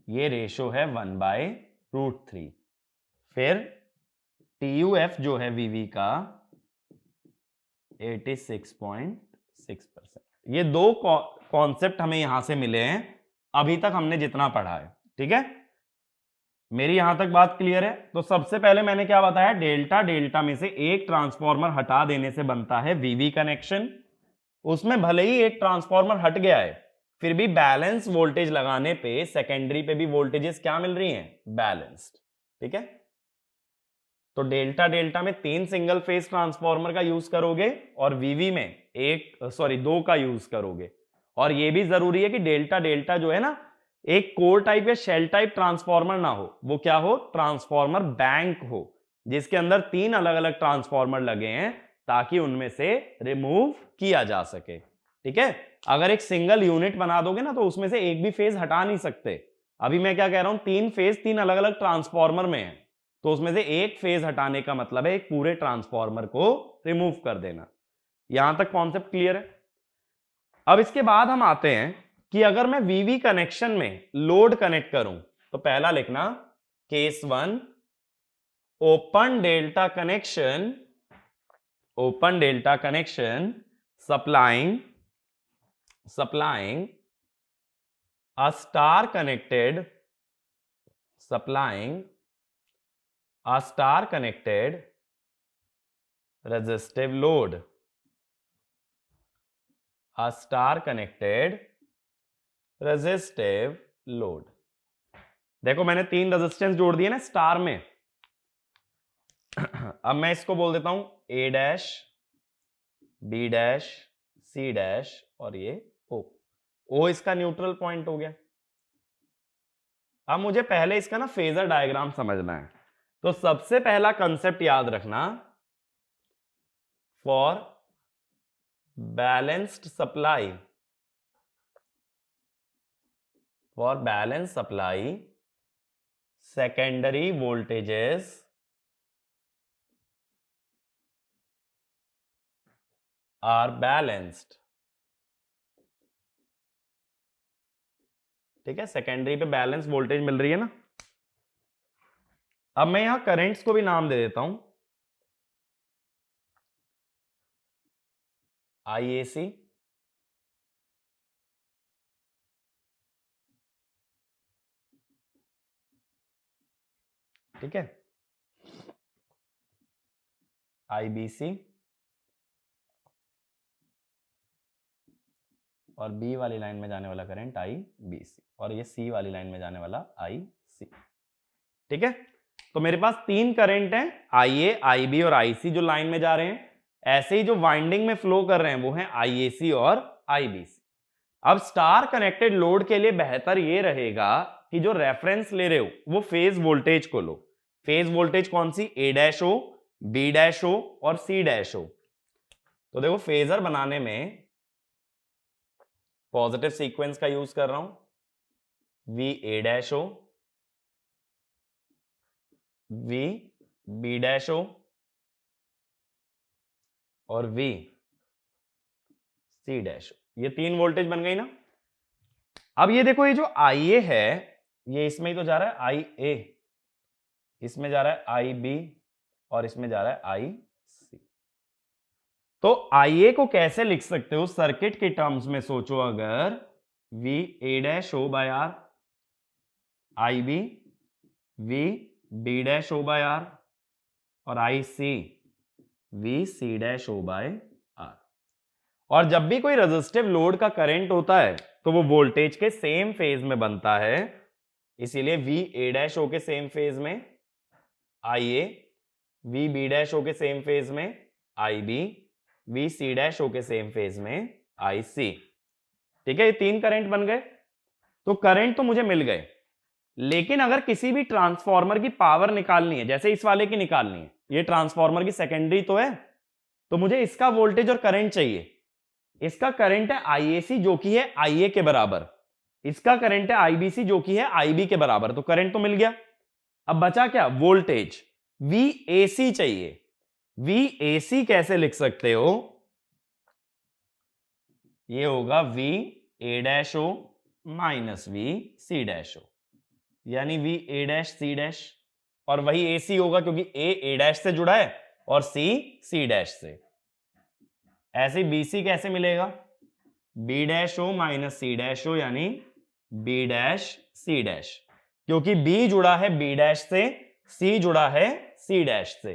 ये रेशो है 1/√3। फिर TUF जो है वीवी का 86.6%। ये दो कॉन्सेप्ट हमें यहां से मिले हैं अभी तक हमने जितना पढ़ा है। ठीक है, मेरी यहां तक बात क्लियर है। तो सबसे पहले मैंने क्या बताया, डेल्टा, डेल्टा में से एक ट्रांसफॉर्मर हटा देने से बनता है वीवी कनेक्शन। उसमें भले ही एक ट्रांसफॉर्मर हट गया है, फिर भी बैलेंस वोल्टेज लगाने पे सेकेंडरी पे भी वोल्टेजेस क्या मिल रही हैं, बैलेंस्ड। ठीक है, तो डेल्टा, डेल्टा में 3 सिंगल फेज ट्रांसफॉर्मर का यूज करोगे और वीवी में दो का यूज करोगे। और यह भी जरूरी है कि डेल्टा, डेल्टा जो है ना, एक कोर टाइप या शेल टाइप ट्रांसफॉर्मर ना हो, वो क्या हो, ट्रांसफॉर्मर बैंक हो, जिसके अंदर 3 अलग अलग ट्रांसफॉर्मर लगे हैं, ताकि उनमें से रिमूव किया जा सके। ठीक है, अगर एक सिंगल यूनिट बना दोगे ना, तो उसमें से एक भी फेज हटा नहीं सकते। अभी मैं क्या कह रहा हूं, 3 फेज 3 अलग अलग ट्रांसफॉर्मर में है, तो उसमें से एक फेज हटाने का मतलब है एक पूरे ट्रांसफॉर्मर को रिमूव कर देना। यहां तक कॉन्सेप्ट क्लियर है। अब इसके बाद हम आते हैं कि अगर मैं वीवी कनेक्शन में लोड कनेक्ट करूं, तो पहला लिखना case 1, open delta connection, open delta connection supplying a star connected, supplying a star connected resistive load, a star connected resistive load। देखो, मैंने 3 रेजिस्टेंस जोड़ दिए ना स्टार में। अब मैं इसको बोल देता हूं A dash, B dash, C dash और ये O इसका न्यूट्रल पॉइंट हो गया। अब मुझे पहले इसका ना फेजर डायग्राम समझना है। तो सबसे पहला कंसेप्ट याद रखना, for balanced supply, for balanced supply secondary voltages are balanced। ठीक है, सेकेंडरी पे बैलेंस वोल्टेज मिल रही है ना। अब मैं यहां करंट्स को भी नाम दे देता हूं, IAC, ठीक है, IBC, और B वाली लाइन में जाने वाला करंट IBC, और ये C वाली लाइन में जाने वाला IC। ठीक है, तो मेरे पास 3 करंट हैं, IA, IB और IC, जो लाइन में जा रहे हैं। ऐसे ही जो वाइंडिंग में फ्लो कर रहे हैं वो हैं IAC और IBC। अब स्टार कनेक्टेड लोड के लिए बेहतर ये रहेगा कि जो रेफरेंस ले रहे हो वो फेज वोल्टेज को लो। फेज वोल्टेज कौन सी, A डैश हो, B डैश हो और C डैश हो। तो देखो, फेजर बनाने में पॉजिटिव सीक्वेंस का यूज कर रहा हूं, V A डैश हो, V B डैश हो और V C डैश हो। ये 3 वोल्टेज बन गई ना। अब ये देखो, ये जो IA है ये इसमें ही तो जा रहा है, IA इसमें जा रहा है, IB और इसमें जा रहा है IC। तो IA को कैसे लिख सकते हो सर्किट के टर्म्स में सोचो, अगर V A डैश हो by R, IB V B dash हो बाय R और IC V C dash O by R. और जब भी कोई रेजिस्टिव लोड का करंट होता है तो वो वोल्टेज के सेम फेज में बनता है, इसीलिए वी ए डैश ओ के सेम फेज में I A, V B dash O के सेम फेज में I B, V C dash O के सेम फेज में आई सी। ठीक है, ये 3 करंट बन गए। तो करंट तो मुझे मिल गए, लेकिन अगर किसी भी ट्रांसफॉर्मर की पावर निकालनी है, जैसे इस वाले की निकालनी है, ये ट्रांसफॉर्मर की सेकेंडरी तो है, तो मुझे इसका वोल्टेज और करंट चाहिए। इसका करंट है आईएसी जो कि है आईए के बराबर, इसका करंट है आईबीसी जो कि है आईबी के बराबर। तो करंट तो मिल गया, अब बचा क्या? वोल्टेज। वीएसी चाहिए। वीएसी कैसे लिख सकते हो? ये होगा V A dash O minus V C dash O, यानी V A dash C dash, और वही ए सी होगा क्योंकि ए डैश से जुड़ा है और सी डैश से। ऐसे बी सी कैसे मिलेगा? B dash O minus C dash O, यानी बी डैश सी डैश, क्योंकि बी जुड़ा है बी डैश से, सी जुड़ा है सी डैश से।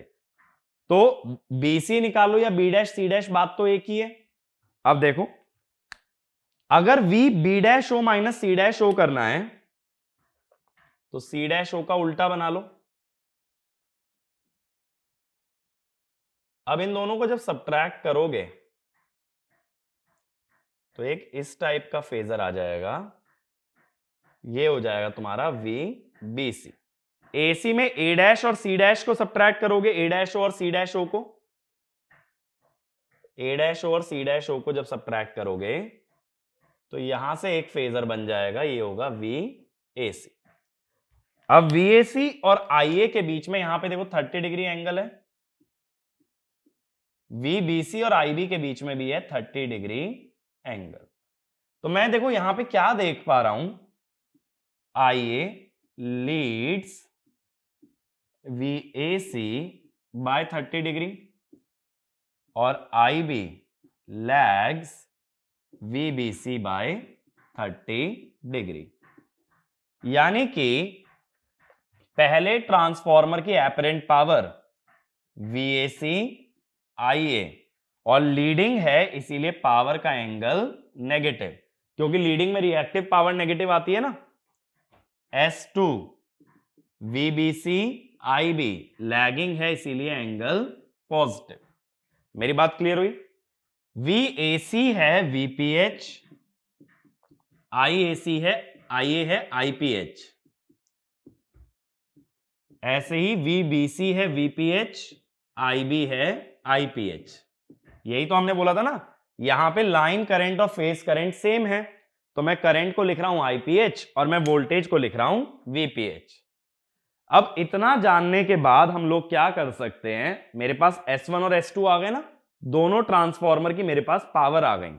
तो बी सी निकालो या बी डैश सी डैश, बात तो एक ही है। अब देखो, अगर V B dash O minus C dash O करना है तो सी डैश ओ का उल्टा बना लो। अब इन दोनों को जब सब्ट्रैक्ट करोगे तो एक इस टाइप का फेजर आ जाएगा, ये हो जाएगा तुम्हारा वी बी सी। एसी में ए डैश और सी डैश को सब्ट्रैक्ट करोगे, ए डैश ओ और सी डैश ओ को, ए डैश ओ और सी डैश ओ को जब सब्ट्रैक्ट करोगे तो यहां से एक फेजर बन जाएगा, ये होगा वी ए सी। अब वीएसी और आईए के बीच में यहां पे देखो 30 डिग्री एंगल है, वीबीसी और आईबी के बीच में भी है 30 डिग्री एंगल। तो मैं देखो यहां पे क्या देख पा रहा हूं, आईए लीड्स वीएसी बाय 30 डिग्री और आईबी लैग्स वीबीसी बाय 30 डिग्री। यानी कि पहले ट्रांसफॉर्मर की एपरेंट पावर वीएसी आईए और लीडिंग है, इसीलिए पावर का एंगल नेगेटिव, क्योंकि लीडिंग में रिएक्टिव पावर नेगेटिव आती है ना। S2 वीबीसी आईबी लैगिंग है, इसीलिए एंगल पॉजिटिव। मेरी बात क्लियर हुई? वीएसी है वीपीएच, आईएसी है आईए है आईपीएच, ऐसे ही वीबीसी है वीपीएच, आईबी है आईपीएच। यही तो हमने बोला था ना, यहां पे लाइन करंट और फेज करंट सेम है, तो मैं करंट को लिख रहा हूं आईपीएच और मैं वोल्टेज को लिख रहा हूं वीपीएच। अब इतना जानने के बाद हम लोग क्या कर सकते हैं, मेरे पास S1 और S2 आ गए ना, दोनों ट्रांसफॉर्मर की मेरे पास पावर आ गई,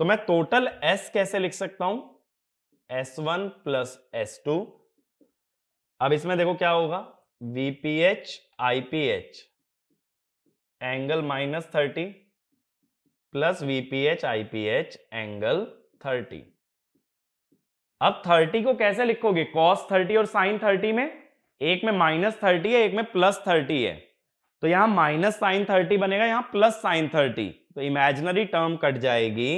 तो मैं टोटल S कैसे लिख सकता हूं? S1 plus S2। अब इसमें देखो क्या होगा, VPH IPH angle -30 plus VPH IPH angle 30। अब 30 को कैसे लिखोगे? cos 30 और sin 30 में, एक में -30 है एक में +30 है, तो यहां माइनस साइन 30 बनेगा, यहां प्लस साइन 30, तो इमेजिनरी टर्म कट जाएगी,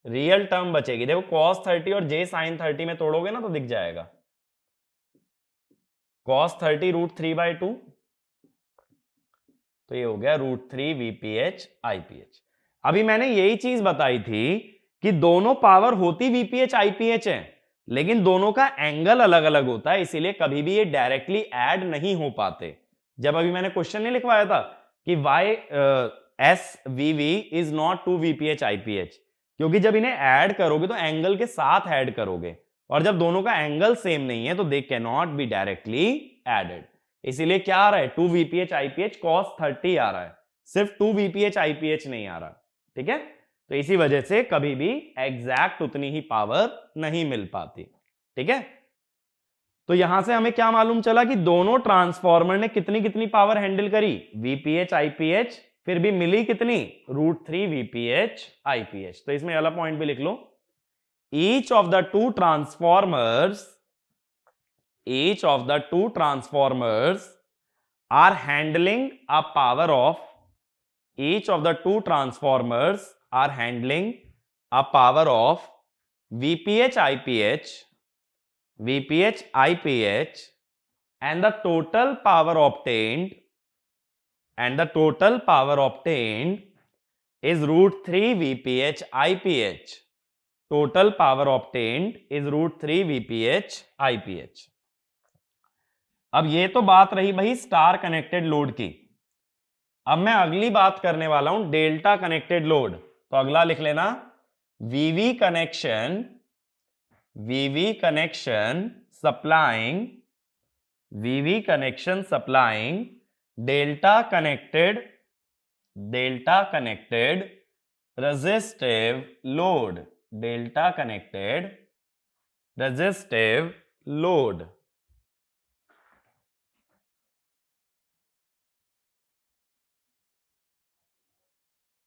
रियल टर्म बचेगी। देखो cos 30 और j sin 30 में तोड़ोगे ना तो दिख जाएगा, cos 30 √3/2, तो ये हो गया √3 VPH IPH। अभी मैंने यही चीज बताई थी कि दोनों पावर होती VPH IPH है, लेकिन दोनों का एंगल अलग अलग होता है, इसीलिए कभी भी ये डायरेक्टली ऐड नहीं हो पाते। जब अभी मैंने क्वेश्चन नहीं लिखवाया था कि why SVV is not 2 VPH IPH, क्योंकि जब इन्हें ऐड करोगे तो एंगल के साथ ऐड करोगे, और जब दोनों का एंगल सेम नहीं है तो they can not be directly added. इसीलिए क्या आ रहा है? 2 VPH IPH cos 30 आ रहा है, सिर्फ 2 VPH IPH नहीं आ रहा। ठीक है, तो इसी वजह से कभी भी एग्जैक्ट उतनी ही पावर नहीं मिल पाती। ठीक है, तो यहां से हमें क्या मालूम चला कि दोनों ट्रांसफॉर्मर ने कितनी कितनी पावर हैंडल करी, VPH IPH, फिर भी मिली कितनी, √3 VPH IPH। तो इसमें वाला पॉइंट भी लिख लो, each of the two transformers are handling a power of each of the two transformers are handling a power of VPH IPH and the total power obtained is √3 VPH IPH. Total power obtained is √3 VPH IPH. अब ये तो बात रही भाई star connected load की। अब मैं अगली बात करने वाला हूं डेल्टा कनेक्टेड लोड। तो अगला लिख लेना V V connection supplying delta connected resistive load।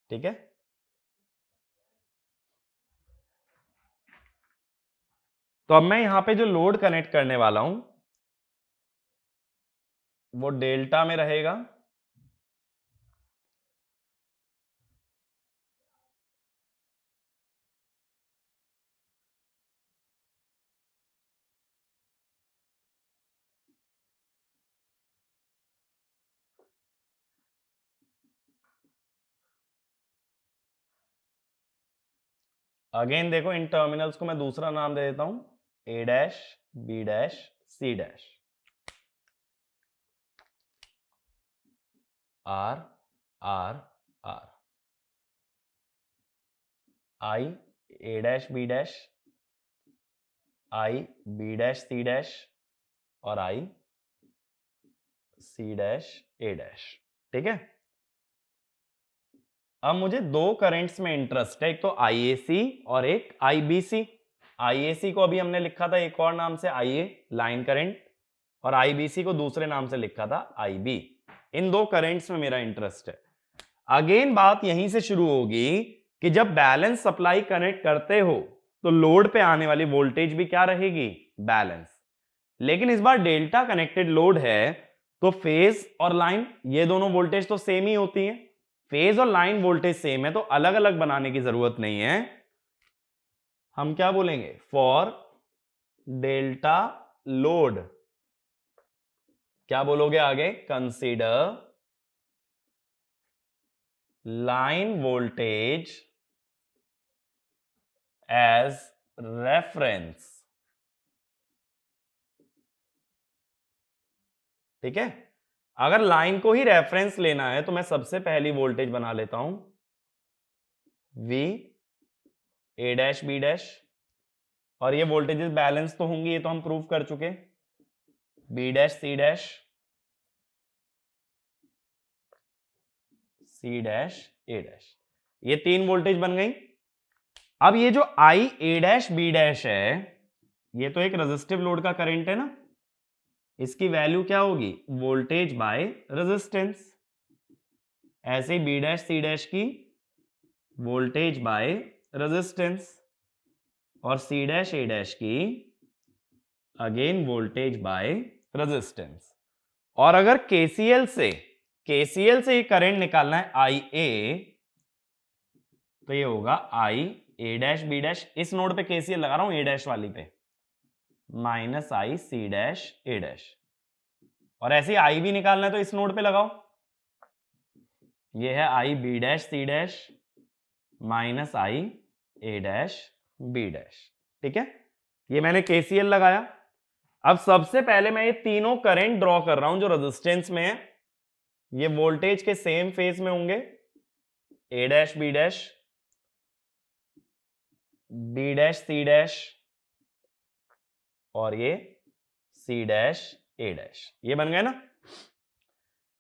ठीक है, तो अब मैं यहां पे जो लोड कनेक्ट करने वाला हूं वो डेल्टा में रहेगा। अगेन देखो इन टर्मिनल्स को मैं दूसरा नाम दे देता हूं A dash B dash C dash. R R R I A dash B dash I B dash C dash और I C dash A dash. ठीक है, अब मुझे दो करंट्स में इंटरेस्ट है, एक तो IAC और एक IBC। IAC को अभी हमने लिखा था एक और नाम से IA लाइन करंट और IBC को दूसरे नाम से लिखा था IB। इन दो करंट्स में मेरा इंटरेस्ट है। अगेन बात यहीं से शुरू होगी कि जब बैलेंस सप्लाई कनेक्ट करते हो तो लोड पे आने वाली वोल्टेज भी क्या रहेगी, बैलेंस। लेकिन इस बार डेल्टा कनेक्टेड लोड है तो फेज और लाइन ये दोनों वोल्टेज तो सेम ही होती है। फेज और लाइन वोल्टेज सेम है तो अलग अलग बनाने की जरूरत नहीं है। हम क्या बोलेंगे, फॉर डेल्टा लोड क्या बोलोगे आगे, consider line voltage as reference. ठीक है, अगर लाइन को ही रेफरेंस लेना है तो मैं सबसे पहली वोल्टेज बना लेता हूं V A dash B dash और ये वोल्टेजेस बैलेंस तो होंगी, ये तो हम प्रूव कर चुके। B dash C dash C dash A dash, ये तीन वोल्टेज बन गई। अब ये जो I A dash B dash है ये तो एक रेजिस्टिव लोड का करंट है ना, इसकी वैल्यू क्या होगी, वोल्टेज बाय रेजिस्टेंस। ऐसे B डैश C डैश की वोल्टेज बाय रेजिस्टेंस और C डैश A डैश की अगेन वोल्टेज बाय रेजिस्टेंस। और अगर KCL से ये करंट निकालना है IA तो ये होगा I A dash B dash, इस नोड पे KCL लगा रहा हूं A डैश वाली पे, minus I C dash A dash. और ऐसे I भी निकालना है तो इस नोड पे लगाओ, ये है I B dash C dash minus I A dash B dash. ठीक है, ये मैंने KCL लगाया। अब सबसे पहले मैं ये तीनों करंट ड्रॉ कर रहा हूं जो रेजिस्टेंस में है, ये वोल्टेज के सेम फेज में होंगे, A dash B dash B dash C dash और ये C डैश A डैश। ये बन गए ना।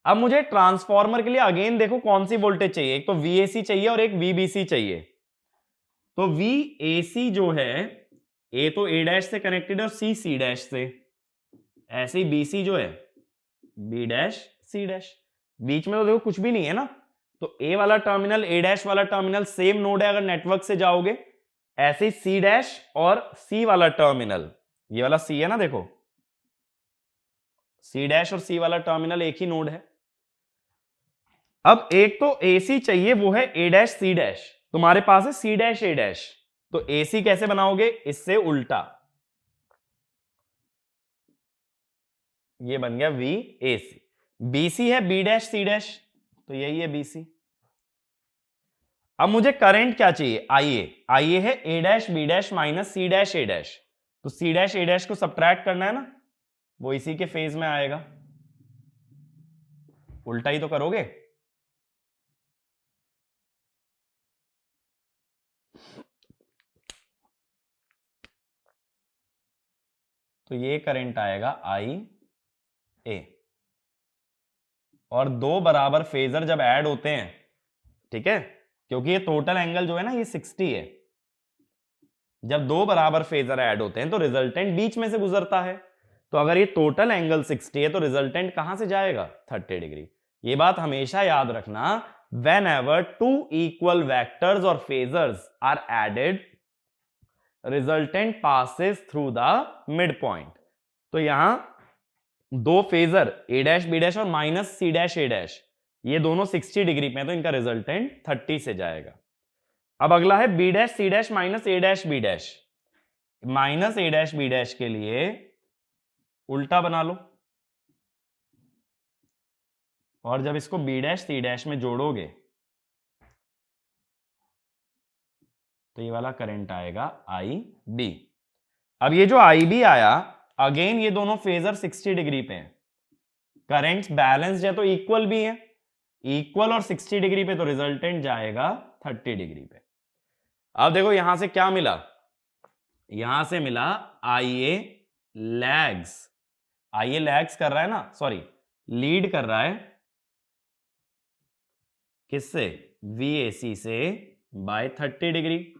अब मुझे ट्रांसफार्मर के लिए अगेन देखो कौन सी वोल्टेज चाहिए, एक तो VAC चाहिए और एक VBC चाहिए। तो VAC जो है A तो A डैश से कनेक्टेड है और C C डैश से, ऐसे ही BC जो है B डैश C डैश। बीच में तो देखो कुछ भी नहीं है ना, तो A वाला टर्मिनल A डैश वाला टर्मिनल सेम नोड है अगर नेटवर्क से जाओगे। ऐसे ही C डैश और C वाला टर्मिनल, ये वाला C है ना देखो, सी डैश और सी वाला टर्मिनल एक ही नोड है। अब एक तो AC चाहिए, वो है A डैश C डैश, तुम्हारे पास है C डैश A डैश, तो AC कैसे बनाओगे, इससे उल्टा, ये बन गया VAC। BC है B डैश C डैश, तो यही है BC। अब मुझे करंट क्या चाहिए, IA है A dash B dash minus C dash A dash, तो C डैश A डैश को सब्ट्रैक्ट करना है ना, वो इसी के फेज में आएगा, उल्टा ही तो करोगे। तो ये करंट आएगा IA। और दो बराबर फेजर जब ऐड होते हैं, ठीक है, क्योंकि ये टोटल एंगल जो है ना ये 60 है, जब दो बराबर फेजर ऐड होते हैं तो रिजल्टेंट बीच में से गुजरता है, तो अगर ये टोटल एंगल 60 है तो रिजल्टेंट कहां से जाएगा, 30 डिग्री। ये बात हमेशा याद रखना, whenever two equal vectors or phasors are added, resultant passes through the midpoint। तो यहां दो phasor A dash B dash और minus C dash A dash, ये दोनों 60 डिग्री पे हैं, तो इनका रिजल्टेंट 30 से जाएगा। अब अगला है B dash C dash minus A dash B dash, minus A dash B dash के लिए उल्टा बना लो, और जब इसको B डैश C डैश में जोड़ोगे तो ये वाला करंट आएगा IB। अब ये जो IB आया, अगेन ये दोनों फेजर 60 डिग्री पे हैं, करंट्स बैलेंस्ड है तो इक्वल भी है, इक्वल और 60 डिग्री पे, तो रिजल्टेंट जाएगा 30 डिग्री पे। अब देखो यहां से क्या मिला, यहां से मिला IA लैग्स, IA लैग्स कर रहा है ना, सॉरी लीड कर रहा है किससे, VAC से बाय 30 डिग्री,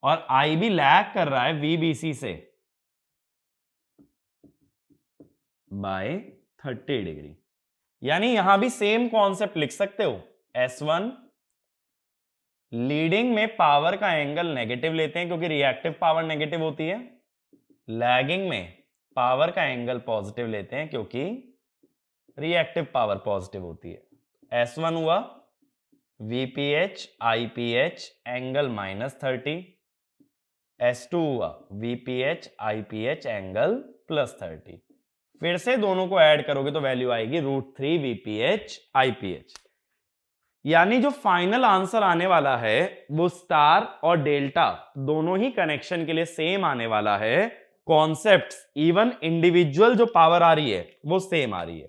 और IB लैग कर रहा है VBC से बाय 30 डिग्री। यानी यहां भी सेम कॉन्सेप्ट लिख सकते हो, S1 लीडिंग में पावर का एंगल नेगेटिव लेते हैं क्योंकि रिएक्टिव पावर नेगेटिव होती है, लैगिंग में पावर का एंगल पॉजिटिव लेते हैं क्योंकि रिएक्टिव पावर पॉजिटिव होती है। S1 हुआ VPH IPH angle minus 30, S2 हुआ VPH IPH एंगल प्लस 30, फिर से दोनों को ऐड करोगे तो वैल्यू आएगी √3 VPH IPH। यानी जो फाइनल आंसर आने वाला है वो स्टार और डेल्टा दोनों ही कनेक्शन के लिए सेम आने वाला है, कॉन्सेप्ट्स इवन इंडिविजुअल जो पावर आ रही है वो सेम आ रही है।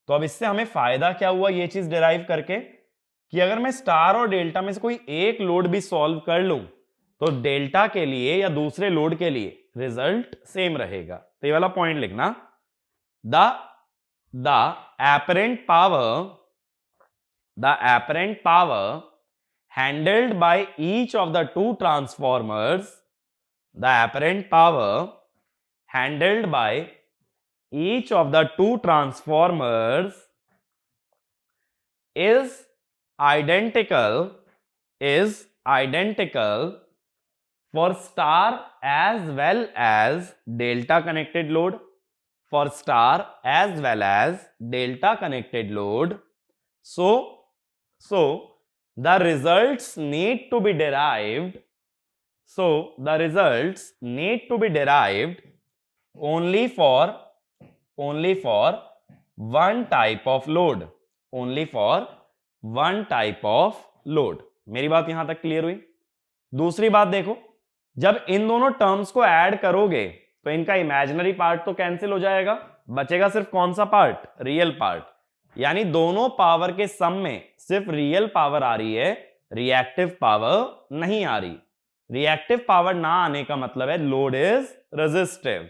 तो अब इससे हमें फायदा क्या हुआ ये चीज डिराइव करके, कि अगर मैं स्टार और डेल्टा में से कोई एक लोड भी सॉल्व कर लूं तो डेल्टा के लिए या दूसरे लोड के लिए रिजल्ट सेम रहेगा। तो ये वाला पॉइंट लिखना, the apparent power handled by each of the two transformers, the apparent power handled by each of the two transformers is identical for star as well as delta connected load, for star as well as delta connected load. So the results need to be derived, only for one type of load, मेरी बात यहां तक clear हुई। दूसरी बात देखो, जब इन दोनों टर्म्स को ऐड करोगे तो इनका इमेजिनरी पार्ट तो कैंसिल हो जाएगा, बचेगा सिर्फ कौन सा पार्ट, रियल पार्ट। यानी दोनों पावर के सम में सिर्फ रियल पावर आ रही है, रिएक्टिव पावर नहीं आ रही। रिएक्टिव पावर ना आने का मतलब है लोड इज रेजिस्टिव।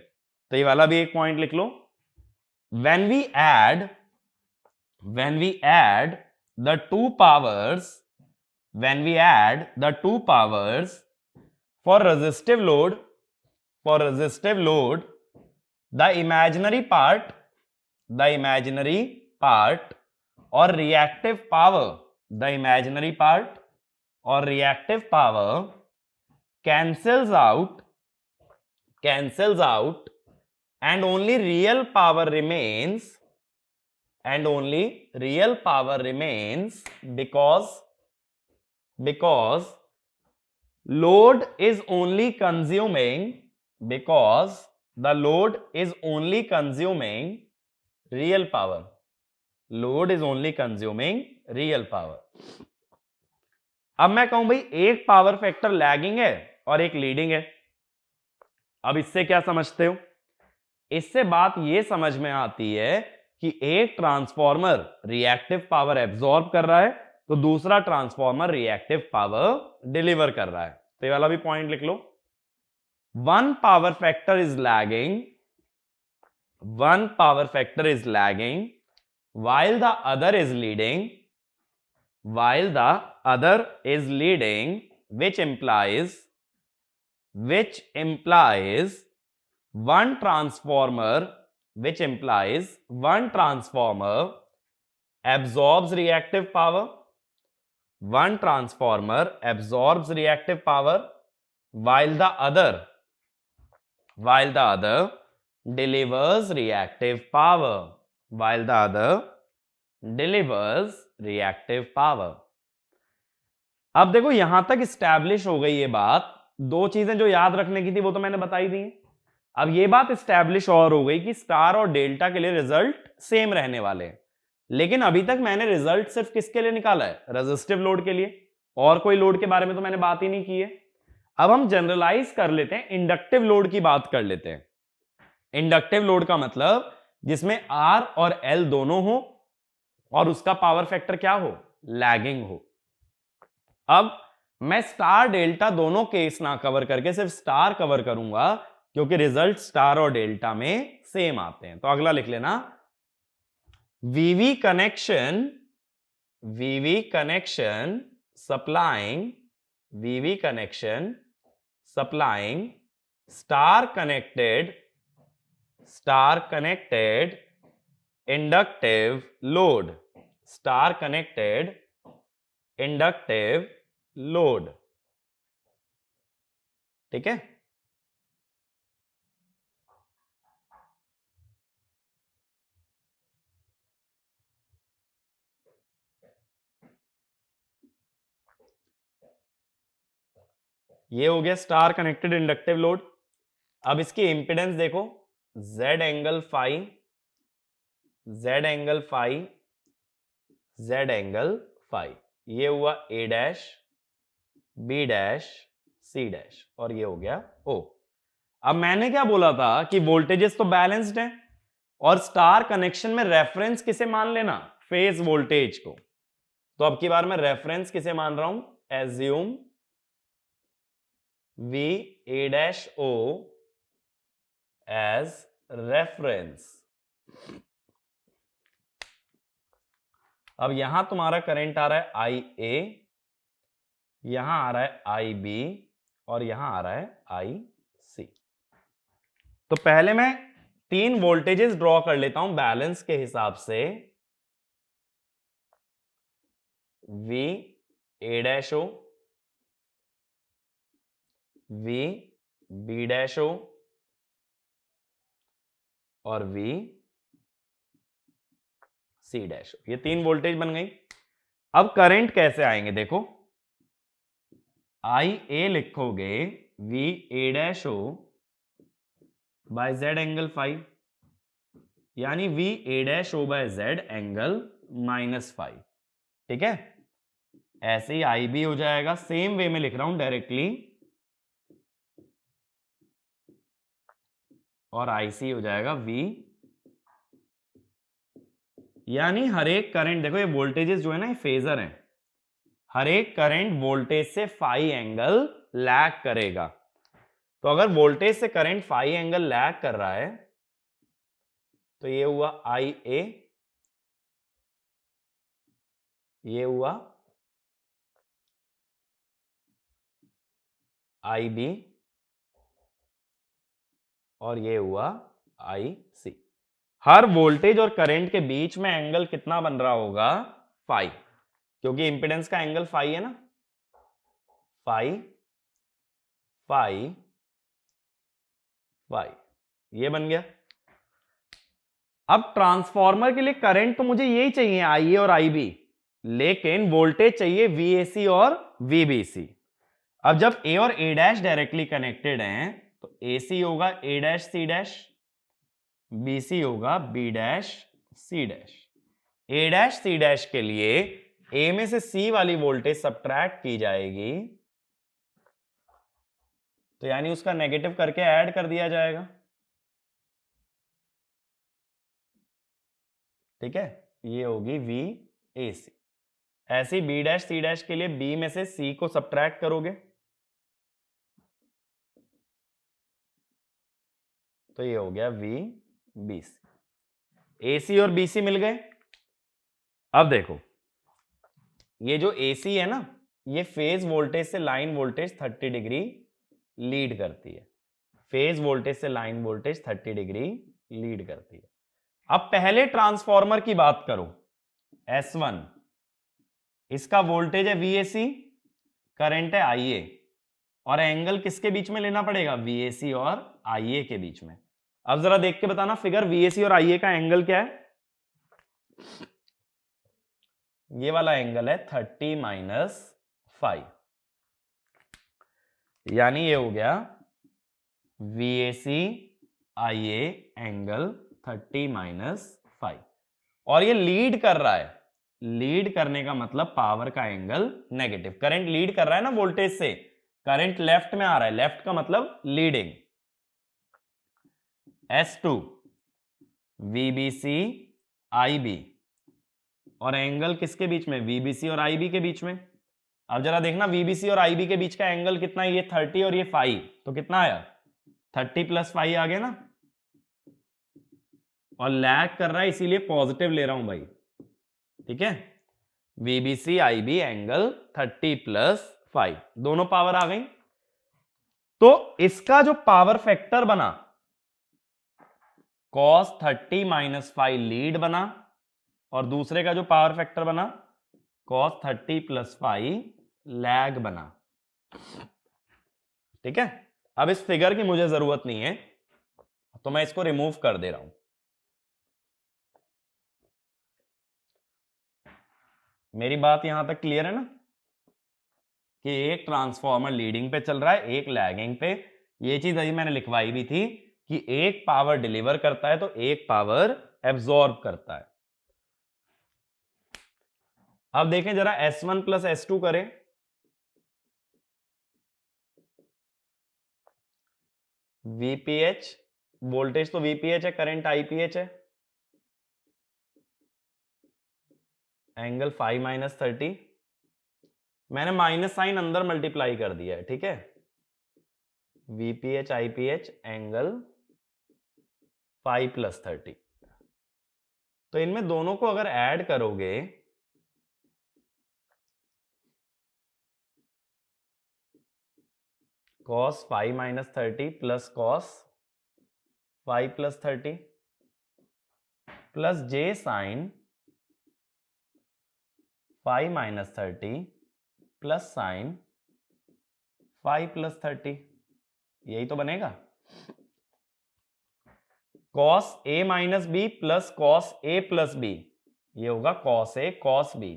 तो ये वाला भी एक पॉइंट लिख लो, when we add the two powers for resistive load, the imaginary part or reactive power cancels out and only real power remains because load is only consuming because the load is only consuming real power. Load is only consuming real power. अब मैं कहूं भाई एक power factor lagging है और एक leading है. अब इससे क्या समझते हो? इससे बात यह समझ में आती है कि एक ट्रांसफॉर्मर रिएक्टिव पावर एब्जॉर्ब कर रहा है तो दूसरा ट्रांसफॉर्मर रिएक्टिव पावर डिलीवर कर रहा है. तो ये वाला भी पॉइंट लिख लो. One power factor is lagging while the other is leading, which implies one transformer absorbs reactive power, while the other delivers reactive power. अब देखो यहां तक स्टैब्लिश हो गई ये बात. दो चीजें जो याद रखने की थी वो तो मैंने बताई दी. अब ये बात स्टैब्लिश और हो गई कि स्टार और डेल्टा के लिए रिजल्ट सेम रहने वाले हैं. लेकिन अभी तक मैंने रिजल्ट सिर्फ किसके लिए निकाला है? रेजिस्टिव लोड के लिए. और कोई लोड के बारे में तो मैंने बात ही नहीं की है. अब हम जनरलाइज कर लेते हैं, इंडक्टिव लोड की बात कर लेते हैं. इंडक्टिव लोड का मतलब जिसमें R और L दोनों हो और उसका पावर फैक्टर क्या हो? लैगिंग हो. अब मैं स्टार डेल्टा दोनों केस ना कवर करके सिर्फ स्टार कवर करूंगा क्योंकि रिजल्ट स्टार और डेल्टा में सेम आते हैं. तो अगला लिख लेना, VV connection supplying star connected inductive load. ठीक है. ये हो गया स्टार कनेक्टेड इंडक्टिव लोड. अब इसकी इंपेडेंस देखो, Z एंगल फाई, ये हुआ A dash, B dash, C dash और ये हो गया O. अब मैंने क्या बोला था कि वोल्टेजेस तो बैलेंस्ड हैं और स्टार कनेक्शन में रेफरेंस किसे मान लेना? फेज वोल्टेज को. तो अब की बार मैं रेफरेंस किसे मान रहा हूं? Assume V A dash O as reference. अब यहां तुम्हारा करंट आ रहा है IA, यहां आ रहा है IB और यहां आ रहा है IC. तो पहले मैं 3 वोल्टेजेस ड्रॉ कर लेता हूं बैलेंस के हिसाब से. V A dash O, V B dash O और V C डैश. ये 3 वोल्टेज बन गई. अब करंट कैसे आएंगे देखो, IA लिखोगे V A dash O by Z angle phi, यानी V A dash O by Z angle -phi. ठीक है. ऐसे ही IB हो जाएगा, सेम वे में लिख रहा हूं डायरेक्टली, और IC हो जाएगा V, यानी हर एक करंट देखो, ये वोल्टेजेस जो है ना ये फेजर हैं, हर एक करंट वोल्टेज से फाई एंगल लैग करेगा. तो अगर वोल्टेज से करंट फाई एंगल लैग कर रहा है तो ये हुआ IA, ये हुआ IB और ये हुआ IC. हर वोल्टेज और करंट के बीच में एंगल कितना बन रहा होगा? फाई, क्योंकि इंपेडेंस का एंगल फाई है ना. फाई फाई फाई, ये बन गया. अब ट्रांसफॉर्मर के लिए करंट तो मुझे यही चाहिए, आईए और आईबी, लेकिन वोल्टेज चाहिए वीएसी और वीबीसी। अब जब ए और ए डैश डायरेक्टली कनेक्टेड हैं तो एसी होगा ए डैश सी डैश, बीसी होगा बी डैश सी डैश। ए डैश सी डैश के लिए ए में से सी वाली वोल्टेज सब्ट्रैक्ट की जाएगी, तो यानी उसका नेगेटिव करके ऐड कर दिया जाएगा। ठीक है, ये होगी वी ए सी। ऐसी बी डैश सी डैश के लिए बी में से सी को सब्ट्रैक्ट करोगे तो ये हो गया वी बी सी। ए सी और बी सी मिल गए। अब देखो, ये जो ए सी है ना, ये फेज वोल्टेज से लाइन वोल्टेज 30 डिग्री लीड करती है। फेज वोल्टेज से लाइन वोल्टेज 30 डिग्री लीड करती है। अब पहले ट्रांसफॉर्मर की बात करो, S1, इसका वोल्टेज है VAC, करंट है IA, और एंगल किसके बीच में लेना पड़ेगा? VAC और IA के बीच में। अब जरा देख के बताना फिगर, VAC और IA का एंगल क्या है? ये वाला एंगल है 30 - 5, यानी ये हो गया VAC IA एंगल 30 - 5, और ये लीड कर रहा है। लीड करने का मतलब पावर का एंगल नेगेटिव। करंट लीड कर रहा है ना वोल्टेज से, करंट लेफ्ट में आ रहा है, लेफ्ट का मतलब लीडिंग। S2 VBC IB, और एंगल किसके बीच में? VBC और IB के बीच में। अब जरा देखना, VBC और IB के बीच का एंगल कितना है? ये 30 और ये 5, तो कितना आया? 30 + 5 आ गया ना, और लैग कर रहा है इसीलिए पॉजिटिव ले रहा हूं भाई। ठीक है, VBC IB एंगल 30 + 5, दोनों पावर आ गई। तो इसका जो पावर फैक्टर बना cos 30 - 5 लीड बना, और दूसरे का जो पावर फैक्टर बना cos 30 + 5 लैग बना। ठीक है, अब इस फिगर की मुझे जरूरत नहीं है तो मैं इसको रिमूव कर दे रहा हूं। मेरी बात यहां तक क्लियर है ना, कि एक ट्रांसफॉर्मर लीडिंग पे चल रहा है, एक लैगिंग पे। ये चीज अभी मैंने लिखवाई भी थी कि एक पावर डिलीवर करता है तो एक पावर एब्जॉर्ब करता है। अब देखें जरा, S1 + S2 करें, VPH वोल्टेज तो VPH है, करंट IPH है, एंगल 5 - 30, मैंने माइनस साइन अंदर मल्टीप्लाई कर दिया है। ठीक है, VPH IPH एंगल 5 + 30, तो इनमें दोनों को अगर ऐड करोगे cos 5 - 30 + cos 5 + 30 plus j sin 5 - 30 plus sin 5 + 30, यही तो बनेगा। cos A - B plus cos A + B, ये होगा cos A cos B।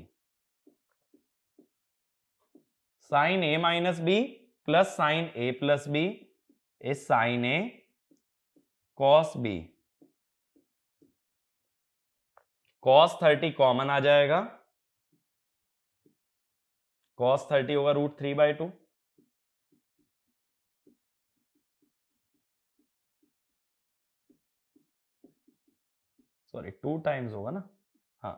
sin A - B plus sin A + B is sin A cos B। cos 30 common आ जाएगा, cos 30 होगा √3/2, sorry 2 times होगा ना, हाँ,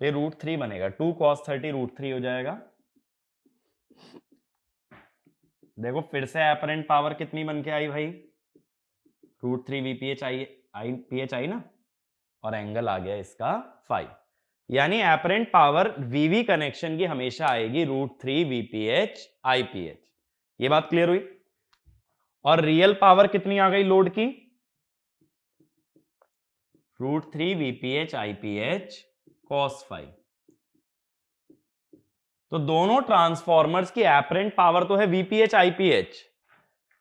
तो ये √3 बनेगा। 2 cos 30 √3 हो जाएगा। देखो फिर से एपरेंट पावर कितनी बन के आई भाई? √3 VPH IPH आई ना, और एंगल आ गया इसका 5, यानी एपरेंट पावर VV कनेक्शन की हमेशा आएगी √3 VPH IPH। ये बात क्लियर हुई? और रियल पावर कितनी आ गई लोड की? √3 VPH IPH cos 5। तो दोनों ट्रांसफॉर्मर्स की एपरेंट पावर तो है VPH IPH,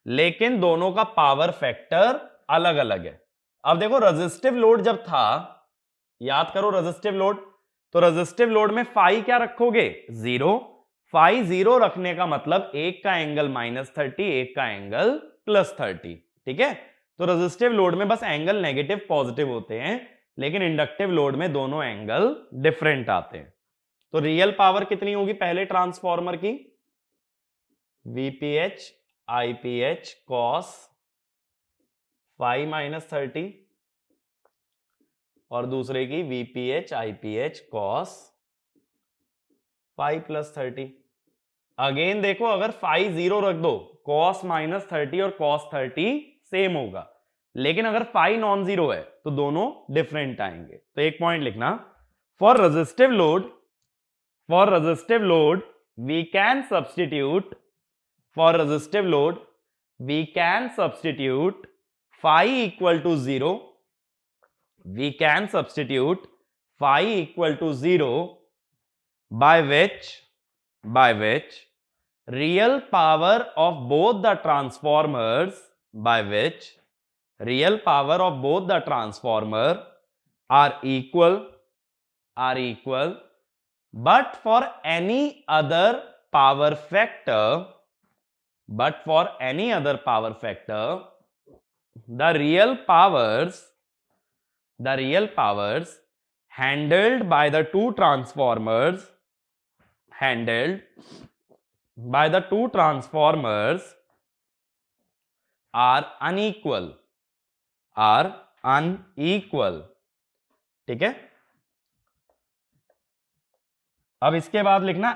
लेकिन दोनों का पावर फैक्टर अलग अलग है। अब देखो रेजिस्टिव लोड जब था, याद करो रेजिस्टिव लोड, तो रेजिस्टिव लोड में फाई क्या रखोगे? 0। फाई 0 रखने का मतलब एक का एंगल -30, एक का एंगल +30, ठीक है। तो रेजिस्टिव लोड में बस एंगल नेगेटिव पॉजिटिव होते हैं, लेकिन इंडक्टिव लोड में दोनों एंगल डिफरेंट आते हैं। तो रियल पावर कितनी होगी पहले ट्रांसफॉर्मर की? VPH IPH cos फाई -30 और दूसरे की VPH IPH cos phi +30। Again देखो, अगर फाई 0 रख दो, cos -30 और cos 30 सेम होगा, लेकिन अगर फाई नॉन जीरो है तो दोनों डिफरेंट आएंगे। तो एक पॉइंट लिखना, for resistive load we can substitute, for resistive load we can substitute phi equal to 0, we can substitute phi equal to 0 by which real power of both the transformers are equal, but for any other power factor, the real powers handled by the two transformers are unequal, ठीक है। अब इसके बाद लिखना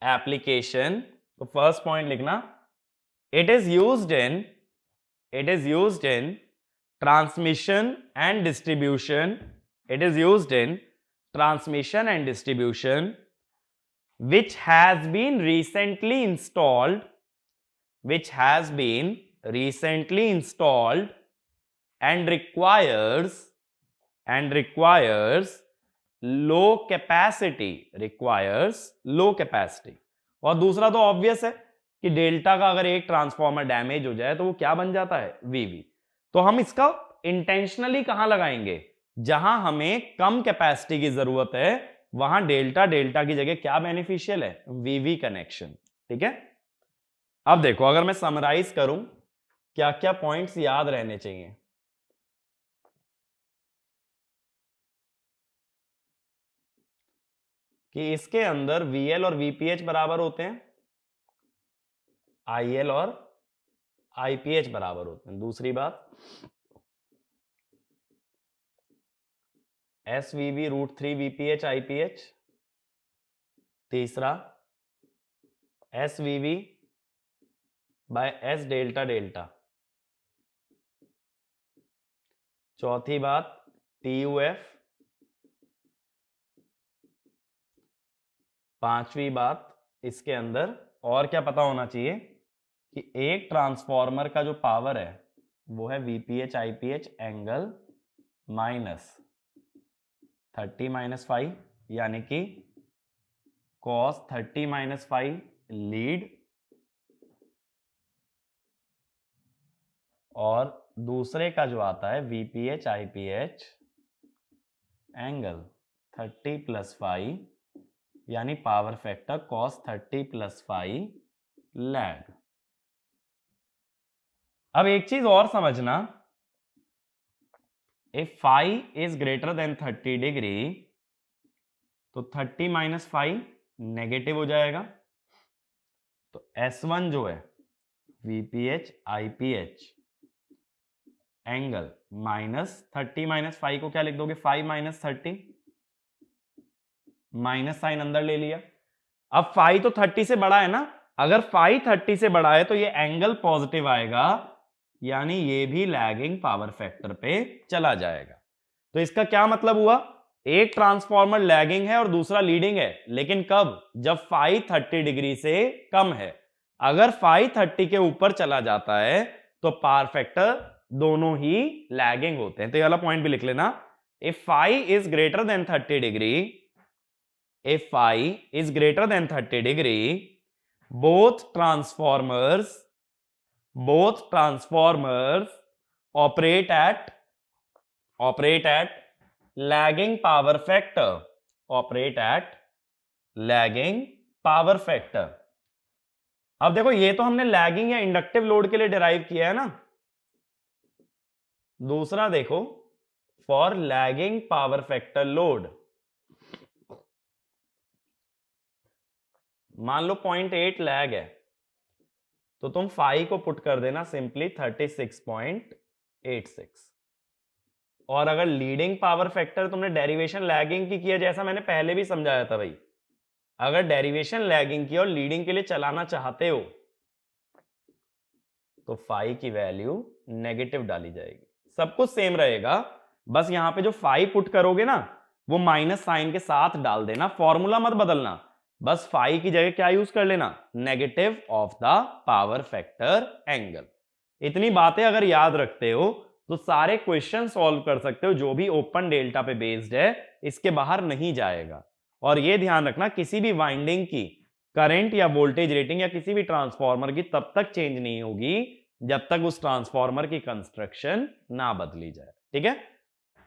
application, तो first point लिखना, it is used in transmission and distribution, which has been recently installed and requires low capacity, और दूसरा तो ऑब्वियस है कि डेल्टा का अगर एक ट्रांसफॉर्मर डैमेज हो जाए तो वो क्या बन जाता है? वीवी। तो हम इसका इंटेंशनली कहां लगाएंगे? जहां हमें कम कैपेसिटी की जरूरत है, वहां डेल्टा की जगह क्या बेनिफिशियल है? वीवी कनेक्शन, ठीक है। अब देखो, अगर मैं समराइज करूं, क्या क्या पॉइंट्स याद रहने चाहिए? कि इसके अंदर VL और VPH बराबर होते हैं, IL और IPH बराबर होते हैं। दूसरी बात, SVB √3 VPH IPH। तीसरा, SVB by S डेल्टा। चौथी बात, TUF। पांचवी बात, इसके अंदर और क्या पता होना चाहिए कि एक ट्रांसफॉर्मर का जो पावर है वो है VPH IPH एंगल -30 - 5, यानी कि cos 30 - 5 लीड, और दूसरे का जो आता है VPH IPH एंगल 30 + 5, यानी पावर फैक्टर cos 30 + 5 लैग। अब एक चीज और समझना, if phi is greater than 30 degree तो 30 - 5 नेगेटिव हो जाएगा। तो S1 जो है VPH IPH एंगल -30 - 5 को क्या लिख दोगे? 5 - 30, माइनस साइन अंदर ले लिया। अब फाई तो 30 से बड़ा है ना, अगर फाई 30 से बड़ा है तो ये एंगल पॉजिटिव आएगा, यानी ये भी लैगिंग पावर फैक्टर पे चला जाएगा। तो इसका क्या मतलब हुआ? एक ट्रांसफॉर्मर लैगिंग है और दूसरा लीडिंग है, लेकिन कब? जब फाई 30 डिग्री से कम है। अगर फाई 30 के ऊपर चला जाता है तो पावर फैक्टर दोनों ही लैगिंग होते हैं। तो ये वाला पॉइंट भी लिख लेना, if phi is greater than 30 degree, if phi is greater than 30 degree, both transformers both transformers operate at lagging power factor, operate at lagging power factor। अब देखो ये तो हमने लैगिंग या इंडक्टिव लोड के लिए डिराइव किया है ना। दूसरा देखो, for lagging power factor load, मान लो 0.8 लैग है, तो तुम फाई को पुट कर देना सिंपली 36.86। और अगर लीडिंग पावर फैक्टर तुमने डेरिवेशन लैगिंग की किया, जैसा मैंने पहले भी समझाया था भाई, अगर डेरिवेशन लैगिंग की और लीडिंग के लिए चलाना चाहते हो तो फाई की वैल्यू नेगेटिव डाली जाएगी। सब कुछ सेम रहेगा, बस यहां पे जो फाई पुट करोगे ना वो माइनस साइन के साथ डाल देना, फॉर्मूला मत बदलना, बस फाई की जगह क्या यूज कर लेना, negative of the power factor angle. इतनी बातें अगर याद रखते हो तो सारे क्वेश्चन सॉल्व कर सकते हो, जो भी ओपन डेल्टा पे बेस्ड है इसके बाहर नहीं जाएगा। और ये ध्यान रखना, किसी भी वाइंडिंग की करंट या वोल्टेज रेटिंग या किसी भी ट्रांसफार्मर की तब तक चेंज नहीं होगी जब तक उस ट्रांसफार्मर की कंस्ट्रक्शन ना बदली जाए। ठीक है,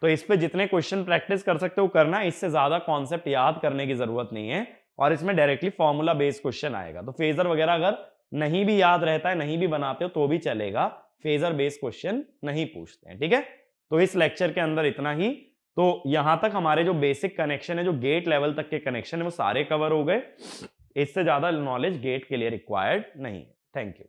तो इस पे जितने क्वेश्चन प्रैक्टिस कर सकते हो करना, इससे ज्यादा कॉन्सेप्ट याद करने की जरूरत नहीं है, और इसमें डायरेक्टली फॉर्मूला बेस्ड क्वेश्चन आएगा। तो फेजर वगैरह अगर नहीं भी याद रहता है, नहीं भी बनाते हो तो भी चलेगा, फेजर बेस्ड क्वेश्चन नहीं पूछते हैं। ठीक है, तो इस लेक्चर के अंदर इतना ही। तो यहां तक हमारे जो बेसिक कनेक्शन है, जो गेट लेवल तक के कनेक्शन है, वो सारे कवर हो गए। इससे ज्यादा नॉलेज गेट के लिए रिक्वायर्ड नहीं है। Thank you.